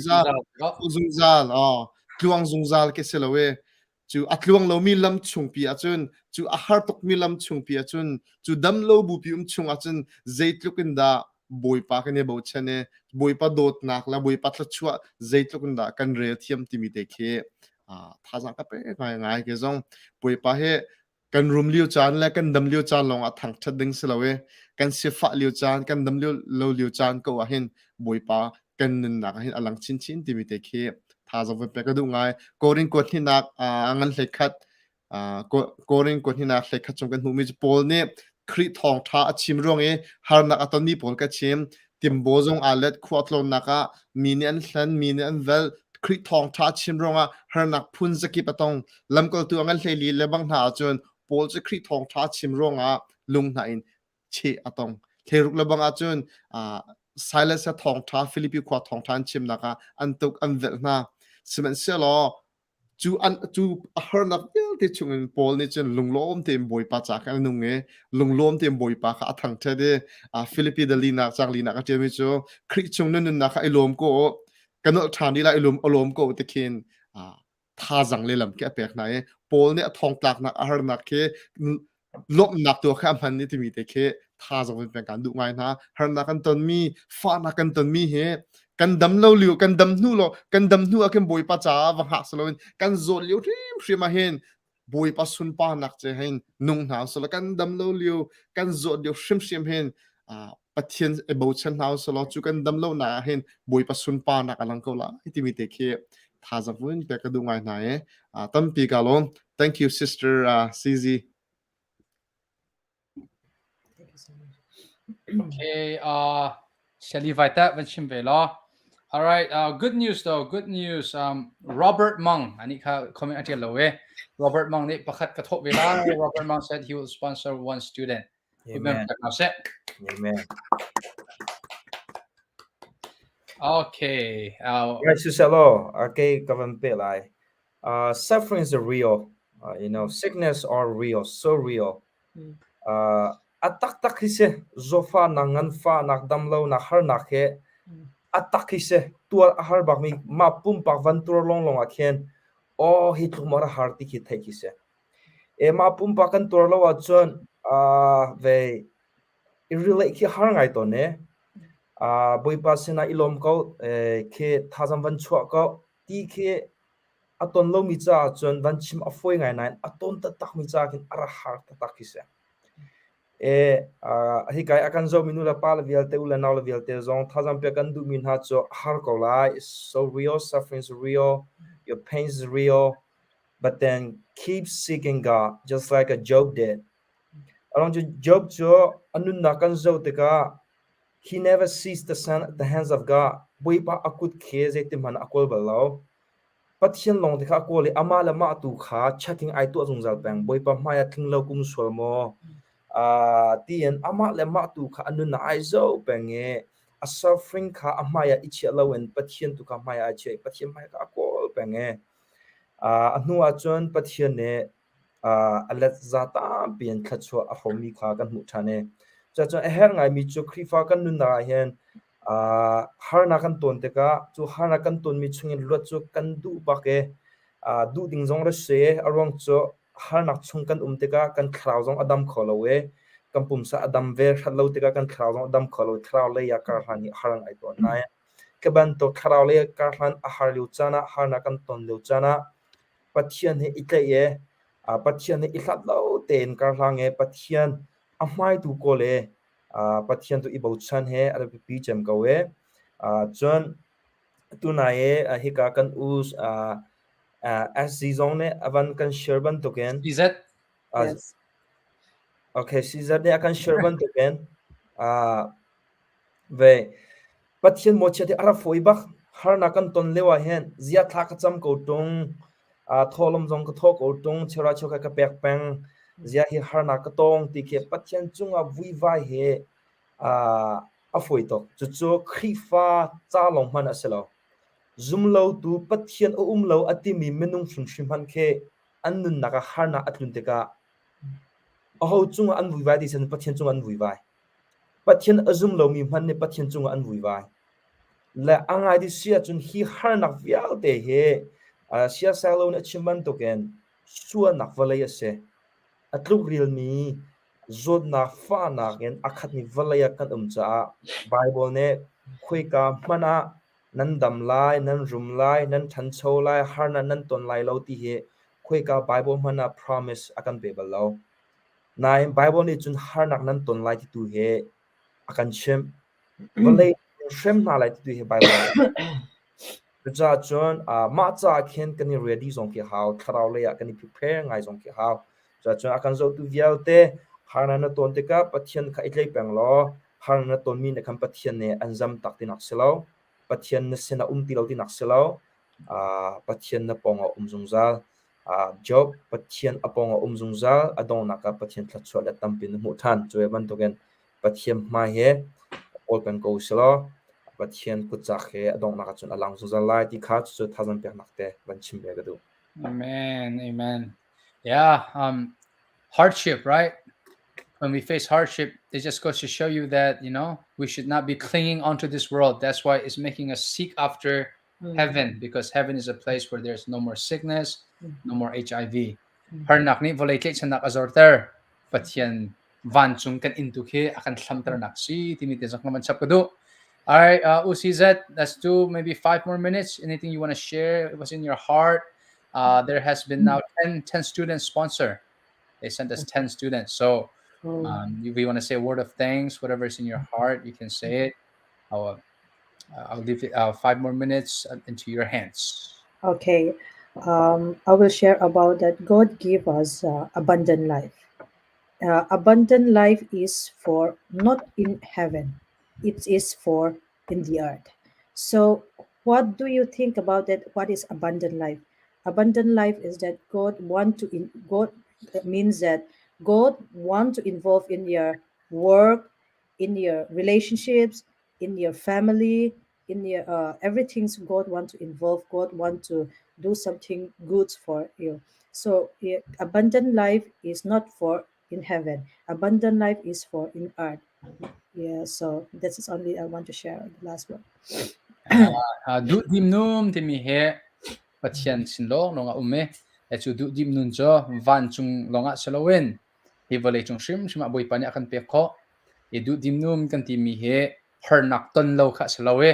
zal kluang zung zal ke se lo we chu atluang lo mi lam chung pi achun chu a har tok mi lam chung pi achun chu dam lo bu pi chung achun zeitlukin da boi pa kane bo chane boi pa dot nak la boi pa thlachua zeitlukin da kan re thiam ti mi te khe tha jang ka pe ngai ke jong boi pa he kan rum liu chan la kan dam liu chan long a thang that ding selawe kan se fa liu chan kan dam liu lo liu chan ko a hin boi pa kan na hin alang chin ti mi te khe tha jang pe ka du ngai korin ko thi nak angan le khat korin ko thi nak le khat chong kan hu mi pol ne khri thong tha achim rong e har na aton mi pol ka chim tim bo jong alet khwatlo naka mini an hlan mini an vel khri thong tha chim ronga har nak phun zaki patong lamkol tu angal hleli lebang na chun pol che khri thong tha chim ronga lung na in che atong theruk lebang a chun silence a thong tha philippi khwa thong than chim naka antuk an vel na simen selo chu har nak tel te chungin pol ni chen lunglom tem boi pa cha kan nunge lunglom tem boi pa kha thang the de philippi de lina chang lina ka temi chu khri chung nun na kha ilom ko kanol thani la ilom ko te khin tha jang le lam ke pek na e pol ne thong tlak na har nak ke lop nak to kha man ni ti mi te khe tha jang pe kan du ngai na har na kan ton mi fa na kan ton mi he kan dam lo liu kan dam nu akem boi pa cha wa ha saloin kan zo liu rim ma hen boi pa sun pa nak che hen nung na so kan dam lo liu kan zo liu shim hen pathian e bo chen hau so lo chu kan dam lo na hen boi pa sun pa nak alang ko la iti mi te khe tha za vun pe ka du ngai na e tam pi ka lo thank you sister CZ. Thank you so much. Okay, Shali Vaita Vanchim Velo. All right. Good news though. Good news. Robert Mung. Ani ka comment ati lawe. Robert Mung ni pakat kathok vela. Robert Mung said he will sponsor one student. Amen. Amen. Okay. Right, Suselo, okay, kavan pe lai. Suffering is real. You know, sickness are real, so real. Atak tak hise zofa nangan fa nak damlo na har nak he. Atak hise tuar har bak mi ma pum pak van tur long long akhen. Oh, hi tu mara har ti ki thai hise. E ma pum pak kan tur lo achon ve irrelate ki har ngai to ne. Boi pasina ilom ko ke thazam van chua ko ti ke aton lo mi cha chon van chim afoi ngai nai aton ta tak mi cha kin ara har ta tak hise. Hi kai akan zo minula pal vial te ula naula vial te zong thazam pe kan du min ha cho har ko lai is so real, suffering is real, your pain is real, but then keep seeking God just like a Job did. Along Job cho anun na kan zo te ka he never sees the hands of God. Boi pa akut khe ze tim han akol balo pathian long te kha akol ama la ma tu kha chaking ai tu zung zal pang boi pa maya thing lo kum sol mo tien ama le ma tu kha anu na ai zo penge a suffering kha amaya ichi lo en pathian tu kha maya che pathian maya ka akol penge anu a chon pathian ne alet zata bien khacho a homi kha kan mu thane cha cha her ngai mi chu khrifa kan nu na hen har na kan ton te ka chu har na kan ton mi chungin lo chu kan du ba ke du ding zong ra se arong chu har nak chung kan te ka kan khrau zong adam kholowe kan pum sa adam ver khalo te ka kan khrau zong adam kholo khrau le ya kar hani harang ai ton na ke ban to khrau le kar han a har lu chana har na kan ton lu chana pathian he itle ye pathian he ihlat lo ten kar hlang e pathian amai tu ko le pathian tu ibo chan he ara pi chem ko we chon tu na ye hi ka kan us as zong ne avan kan sherban to ken Is that? Yes. okay sizar ne akan sherban to ken ve pathian mo chati ara foi bak har na kan ton lewa hen zia thla ka cham ko tung tholom jong ka thok ko tung chera choka ka pek peng zia hi har na ka tong ti ke pathian chunga vui vai he a foi to chu chu khifa cha long man aselo zum lo tu pathian o lo ati mi menung shim shim han khe annun naka har na atlun te ka a ho chunga an vui vai di sen pathian chunga an vui vai pathian azum lo mi man ne pathian chunga an vui vai la angai di sia chun hi har nak vial te he sia salo na chimban to ken suan nak valaya se atluk real mi zod na fa na gen akhat ni valaya kan cha bible ne khoi ka mana nan dam lai nan rum lai nan than chho lai har na nan ton lai lo ti he khoi ka bible mana promise akan pe balo nai bible ni chun har nak nan ton lai ti tu he akan chem valay shem na lai ti tu he bible ja chon ma cha khen kan ready zong ki how tharau le ya kan prepare ngai zong ki how ja chon akan zo tu vialte harna na ton te ka pathian kha itlei peng lo harna na ton mi na kan pathian ne anjam tak ti nak selo pathian na sena ti lo ti nak selo pathian na ponga zung zal job pathian aponga zung zal adong na ka pathian thla chwa la tampin mu than chwe ban to gen pathian ma he ol pen ko selo pathian ku cha khe adong na ka chun alang zung zal lai ti kha chu thazan pek nak te ban chim be ga du Amen. Amen. Yeah. Hardship, right? When we face hardship, it just goes to show you that, we should not be clinging onto this world. That's why it's making us seek after heaven, because heaven is a place where there's no more sickness, no more HIV. Har nak ni volate sanak azorter, patyan van chung kan intuke akan samter naksi tinitizak naman sap kado. All right, UCZ, let's do maybe 5 more minutes. Anything you want to share? It was in your heart. There has been now 10 students sponsor. They sent us 10 students. So if you want to say a word of thanks, whatever is in your heart, you can say it. I'll leave it 5 more minutes into your hands. Okay. I will share about that God gave us abundant life. Abundant life is for not in heaven, it is for in the earth. So, what do you think about it? What is abundant life? Abundant life is that God means that God want to involve in your work, in your relationships, in your family, in your everything. God want to involve. God want to do something good for you. So, abundant life is not for in heaven. Abundant life is for in earth. Yeah. So this is only I want to share the last one. Du dim num ti mi he pathian sin lo longa umme e chu du dim nun cho van chung longa salowen hi vole chung shim shima boi pani akan pe kho e du dim num kan ti mi he har nak ton lo kha salowe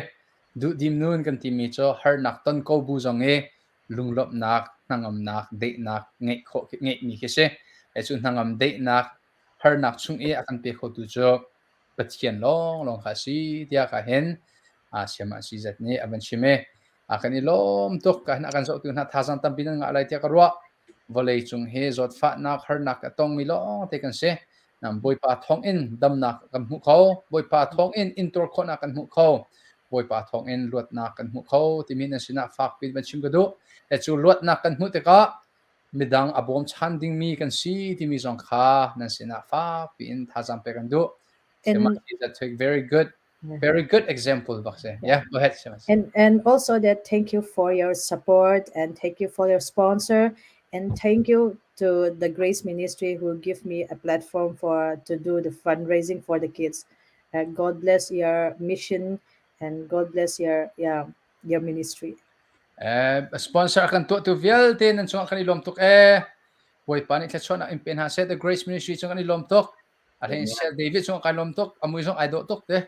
du dim nun kan ti mi cho har nak ton ko bu zong e lunglop nak nangam nak de nak ngei kho ngei mi ke se e chu nangam de nak har nak chung e akan pe kho tu cho pathian long long kha si dia kha hen siama si zat ni aban shime akan ilom tok ka na kan so tu na thazan tam bin nga lai tia karwa volei chung he zot fa nak har nak atong mi lo te kan se nam boi pa thong in dam nak kan mu kho boi pa thong in intor kho na kan mu kho boi pa thong in luat nak kan mu kho ti min sina fak pi ban chim gadu e chu luat nak kan mu te ka midang abom chan ding mi kan si ti mi zong kha nan sina fak pi in thazam pe kan du siama And is a very good example bakse yeah go ahead siama and also that thank you for your support and thank you for your sponsor and thank you to the Grace Ministry who give me a platform for to do the fundraising for the kids. God bless your mission and God bless your ministry. sponsor akan tu vial tin nan chung kan ilom tok boy pani tla chona impen ha set the Grace Ministry chung kan ilom tok ahin Yeah. sel David chung kan ilom tok amui chung ai do tok te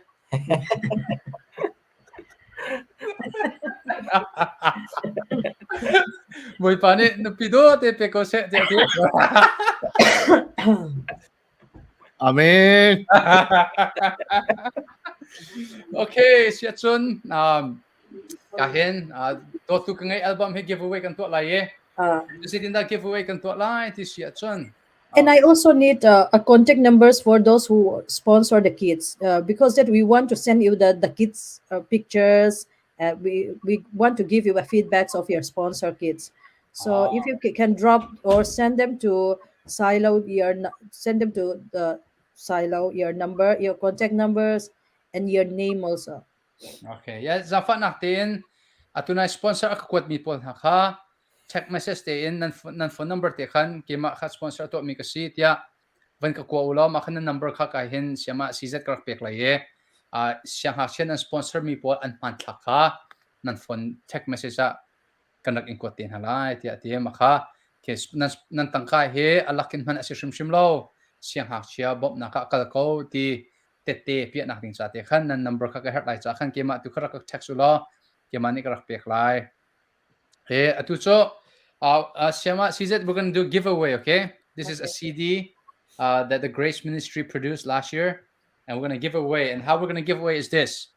boy pani no pido te pe ko se te Amen. okay sia chun kahin to tu kangai album he giveaway kan to lai Uh, si tin da giveaway kan to lai ti sia chun and I also need a contact numbers for those who sponsor the kids because that we want to send you the kids pictures. We want to give you a feedbacks of your sponsor kids. So if you can drop or send them to Silo send them to the Silo your number, your contact numbers, and your name also. okay ya zafa natin atuna sponsor akakwat mi pol ha check message te in nan phone number te khan kema kha sponsor to mi ka si tia van ka ko ulo ma khan number kha ka hin siama sizat krak pek la ye siang ha chen sponsor mi pol an man thakha nan phone check message a kanak in ko tin halai tia tia ma kha ke nan tangka he alakin man ase shim shim lo siang ha chia bob na ka kal ko ti te pia nak ding cha te khan nan number kha ka her lai cha khan kema tu khara ka text ulo kema ni krak pek lai hey, Atucho, Shema, Sizet, we're going to do giveaway, okay? This is a CD that the Grace Ministry produced last year, and we're going to give away. And how we're going to give away is this.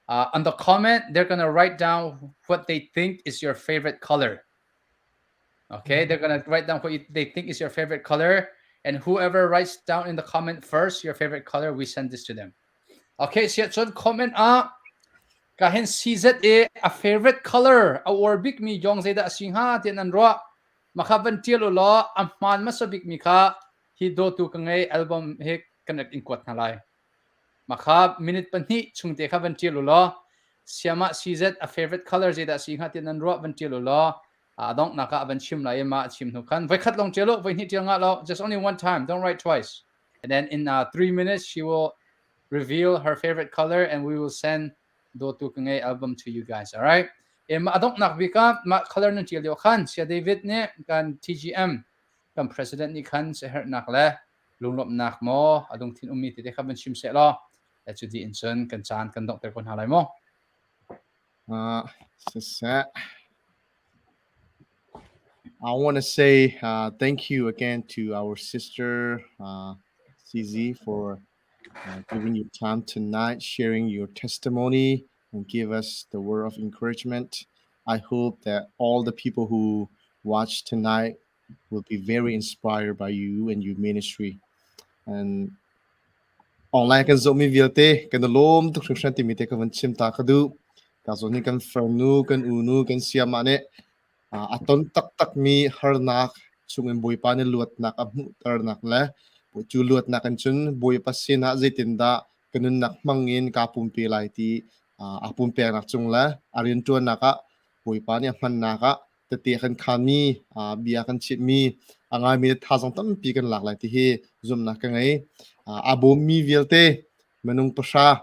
On the comment, they're going to write down what they think is your favorite color. Okay, they're going to write down what they think is your favorite color. And whoever writes down in the comment first your favorite color, we send this to them. Okay, so comment kahin CZ a favorite color a orbik mi jong zeda singha tin an ro makhaban tielo lo amman masabik mi kha hi do tu kangai album he connect in kwat halai makha minute pani chungte kha ban tielo lo siama CZ a favorite color zeda singha tin an ro ban tielo lo adong naka ban chim lai ma chim nu khan vai khat long tielo vai ni tianga lo just only one time, don't write twice. And then in 3 minutes she will reveal her favorite color and we will send do tu kangai album to you guys, all right? Adong nakbika ma color ng chilyo khan siya David ne kan TGM kan president ni khan sa her nakle lunglop nak mo adong tin umiti te khaban shim se lo at di insun kan chan kan doctor kon halay mo I want to say thank you again to our sister CZ for giving your time tonight, sharing your testimony, and give us the word of encouragement. I hope that all the people who watch tonight will be very inspired by you and your ministry. And online kan zo mi vilte kan lom tuk shang ti mi te ka van chim ta ka du kazo ni kan fernu kan unu kan siam ane aton tak mi harnak sungin boy pa ni luat nak amu ternak le chu luat nak kan chun boy pa sina zetinda kanun nak mangin kapum pi lai ti apum pe nak chung la arin tu naka boy pa ni man naka te kan khami bia kan chip mi angai mi thazang tam pi kan lak lai ti hi zum nak ka ngai abom mi velte menung pasha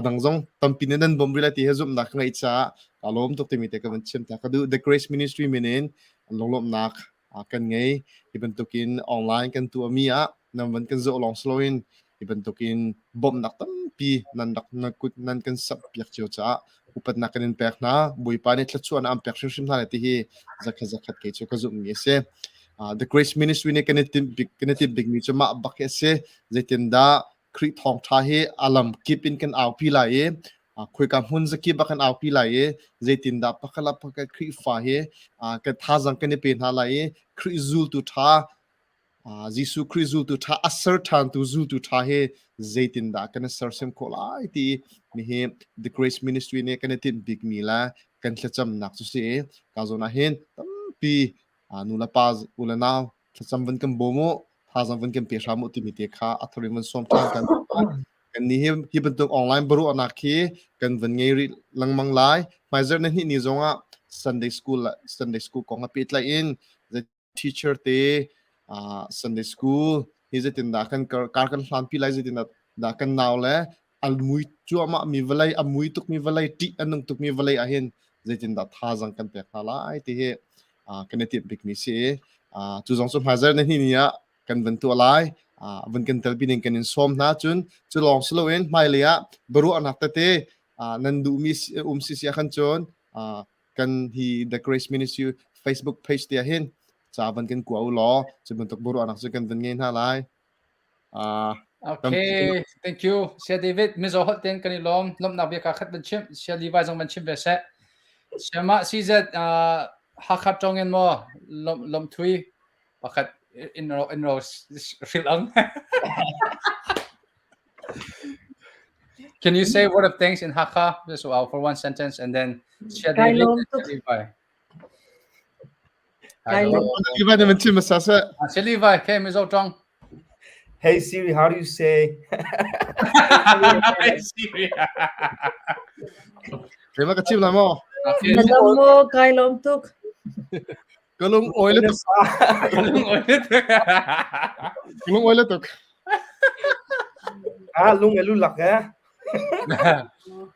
dangzong tampinan bom bila ti zum nak ngai cha kalom tok timi te kan chem ta kadu the grace ministry minin longlom nak kan ngai ibentukin online kan tu amia namban kan zo long sloin ibentukin bom nak tampi nan dak nakut nan kan sap piak chiu cha upat nak kan pek na bui pa ni tlachuan am pek shim na ti hi zakhat ke chu ka zum nge se the grace ministry ne kan ti big mi chuma bak se zetinda kri thong tha he alam kipin kan au pi la e khoi kam hun zaki bakan au pi la e zetinda pakala pakal kri fa he ka thazang kan pe na la e kri zul tu tha jisu kri zul tu tha asar than tu zul tu tha he zetinda kan sar sem kolai ti mi he the grace ministry ne kan ti big mi la kan thlacham nak su se ka zona hen tampi nula paz ulana thlacham van kan bomo thazang van kan pe shamu ti mi te kha athori man som thang kan kan ni hi bentuk online baru anak ki kan van ngei langmang lai maizer na ni zonga Sunday school ko nga pit lai in the teacher te Sunday school is it in da kan kan hlan pi lai zitin da kan naw le al mui chu ama mi valai amui tuk mi valai ti anung tuk mi valai ahin zitin da thazang kan pe khala ai ti he kan ti big mi se chu zong som hazard na ni ya kan van tu lai van kan tel bin kan in som na chun chu long slowen mai lia baru anak te nan du mi si sia kan chon kan hi the grace ministry Facebook page dia hin cha van kan ku au lo chu bentuk baru anak chu kan van ngin ha lai Okay, thank you. Sia David, Miss Ohot ten kanilom lom na bia ka khat ban chim sia Levi jong ban chim be se. Sia ma si zat ha khat tong en mo lom thui pakhat in ro rilang. Can you say word of thanks in Hakka just for one sentence and then sia David and sia Levi. Levi naman chim sa sa Sia Levi, okay, Miss Otong. Hey Siri, how do you say? Hey Siri. kaya ka chim na mo Madam mo kay lom tuk. kalung oil tuk kalung oil tuk Lung elu lak ya.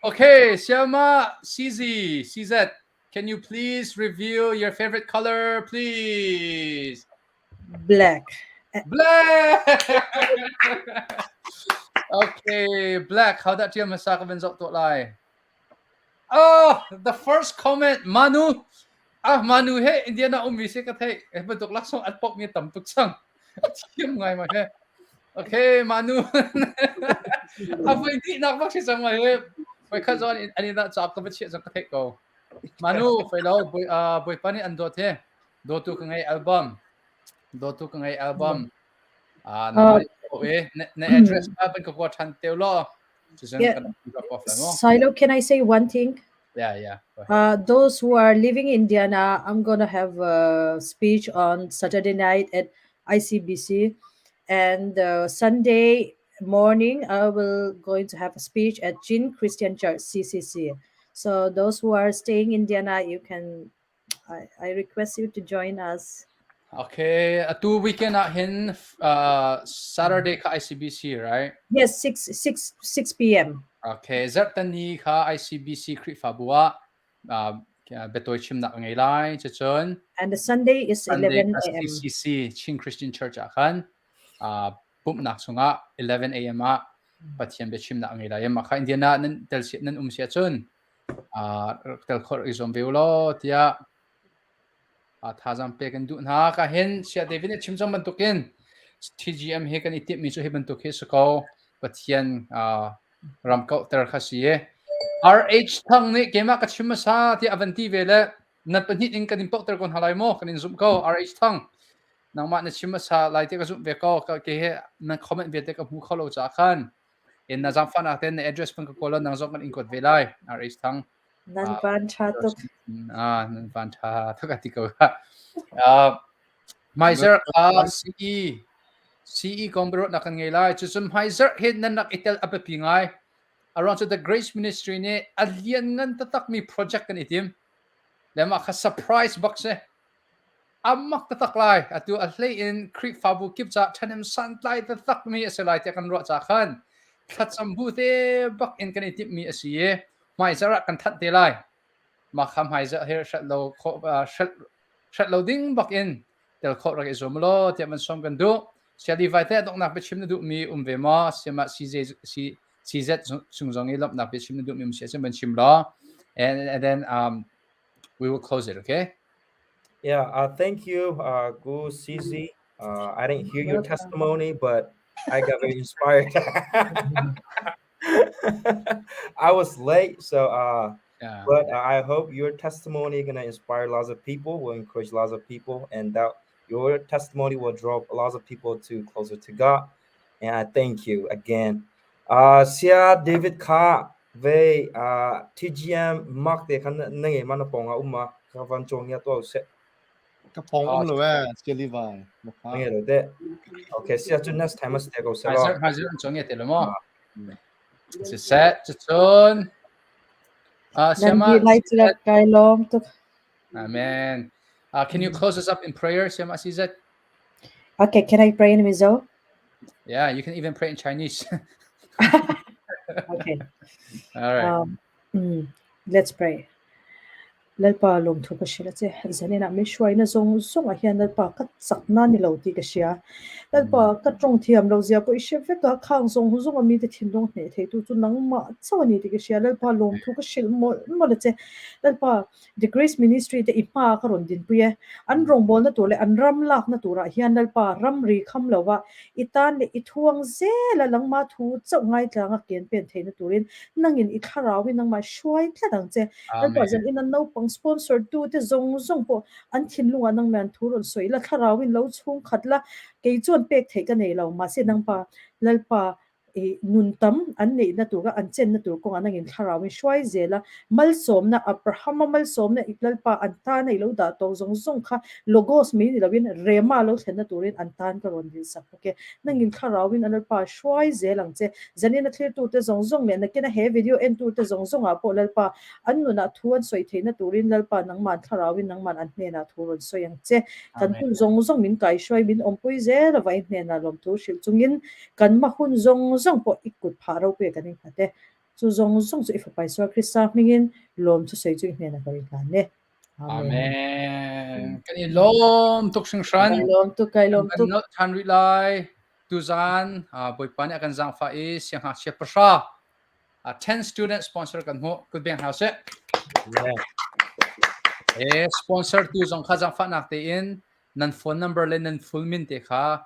Okay, Siama CZ, can you please review your favorite color, please? Black. Black. Okay, black. How that your masaka benzok to lie? Oh, the first comment, Manu. Manu he India na umisi ka thay. Bentuk langsung at pok mi tam tuksang. Tiam ngai ma he. Okay, Manu. Apa hindi nakbak si sang he. May kazon ani na job ka bitch sang ka thay ko. Manu, fellow boy pani andot he. Dotu ka ngai album. Dotu ka ngai album. Na address pa ban ko ko than teo lo. Yeah. Silo, can I say one thing? Yeah. Those who are living in Indiana, I'm gonna have a speech on Saturday night at ICBC, and Sunday morning I will going to have a speech at Jin Christian Church CCC. So those who are staying in Indiana, you can. I request you to join us. Okay, 2 weekend hin Saturday ka ICBC, right? Yes, 6 p.m. Okay, Zartani ka ICBC Kri Fabua betoy chim na ngaylay chachon. And the Sunday is Sunday 11 ka a.m. CCC Ching Christian Church akan pum nak sunga 11 a.m. pathian be chim na ngaylay maka Indiana nan tel sit nan sia chon tel khor izom veulo tia thazam pe kan du na ka hen sia David chim jam bantukin TGM he kan itip mi chu he bantuk he sako pathian ramkau ter khasiye RH thang ni kema ka chim sa ti avanti vele nat panit in kan impok ter kon halai mo kan in zoom ko RH thang nang ma na chim sa lai te ka zoom ve ko ka ke he na comment ve te ka mu kholo cha khan in na jam fan aten address pan ka kolon nang zok kan in kot velai RH thang Nan van cha tuk. nan van tha thắc ati ko Miser CE Gombro na kan ngai chu zum Miser hin nan nak itel apa pingai around to the Grace Ministry ni alian ngan tatak mi project kan itim lema kha surprise box e amak tatak lai atu ahlei in creek fabu kip cha thanem san lai tatak mi aselai te kan ro cha khan khat sambu te bak in kan itim mi asie Miser kan that te lai ma kham Miser here shat lo ding bak in tel kho ra ke zomlo te man som kan du sia di vai te dok nak pe chim na du mi ve ma sia ma CZ sung ilap na pe chim na du mi sia sia man chim la and then we will close it, okay? Yeah, thank you, Gu CZ. I didn't hear your testimony, but I got very inspired. I was late, so Yeah. but I hope your testimony gonna inspire lots of people, will encourage lots of people, and that your testimony will draw lots of people to closer to God. And I thank you again. Sia David Ka về TGM Mark de kan nge mana ponga uma ka van chong ya to se Ka phong lo wa sia Levi. nge ro de. Okay, see you next time as go se lo. Hazard chong te lo mo. Se set chun. Nan Siama. di lai chila kai lom tuk. Amen. Can you close us up in prayer, Siama CZ? Okay, can I pray in Mizo? Yeah, you can even pray in Chinese. Okay. All right. Let's pray. Lalpa lom thu ka shila che zanina mi shwai na zong zong a hian lalpa ka chakna ni lo ti ka sia lalpa ka tong thiam lo zia ko ishe ve ka khang zong hu zong mi te thin dong ne thei tu chu nang ma chawani ti ka sia lalpa lom thu ka shil mo la che lalpa the Grace Ministry te ipa ka ron din puye an rong bol na to le an ram lak na tura hian lalpa ram ri kham lo wa itan le ithuang ze la lang ma thu chau ngai tlang a ken pen thei na turin nangin i tharawi nang ma shwai thladang che lalpa zan in an no sponsor tu te zong po an thin lunga nang man thuron soi la tharawin lo chung khatla ke chuan pek thei ka nei lo ma se nang pa lalpa nun tam an nei na tu ga an chen na tu ko anang in tharawin shwai zela mal som na abraham mal som na iklalpa an ta nei lo da to zong kha logos mi ni lawin rema lo thena turin an tan ka ron dil sak ke nang in tharawin analpa shwai zelang che zanina thlir tu te zong le na kena he video en tu te zong a po lalpa an nu na thuan soi theina turin lalpa nang man tharawin nang man an hne na thuron soyang che kan hun zong min kai shwai min ompui ze la vai hne na lom tu shil chungin kan ma hun zong po ikut pharo pe kaning khate chu zong chu ifa pai so krista mingin lom chu sei chu hne na karin kan ne Amen. Kan i lom tuk sing shan. Kai lom tu Not han ri lai tu zan boy pan akan zang fa is yang ha che pasha 10 student sponsor kan ho could be house it. Yeah. Sponsor tu zong kha zang fa nak te in nan phone number le nan full min te kha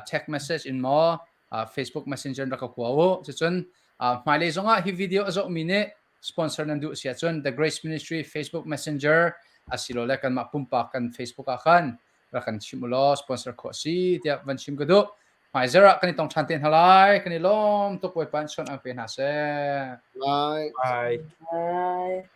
text message in mo Facebook Messenger ra ka kwawo chun mai le zonga hi video azo mine sponsor nan du sia chun the Grace Ministry Facebook Messenger asilo le kan ma pumpa kan Facebook akan ra kan simulo sponsor ko si dia van sim gado mai zera kan itong chanten halai kan ilom to poi pan son ang penase Bye. Bye. Bye.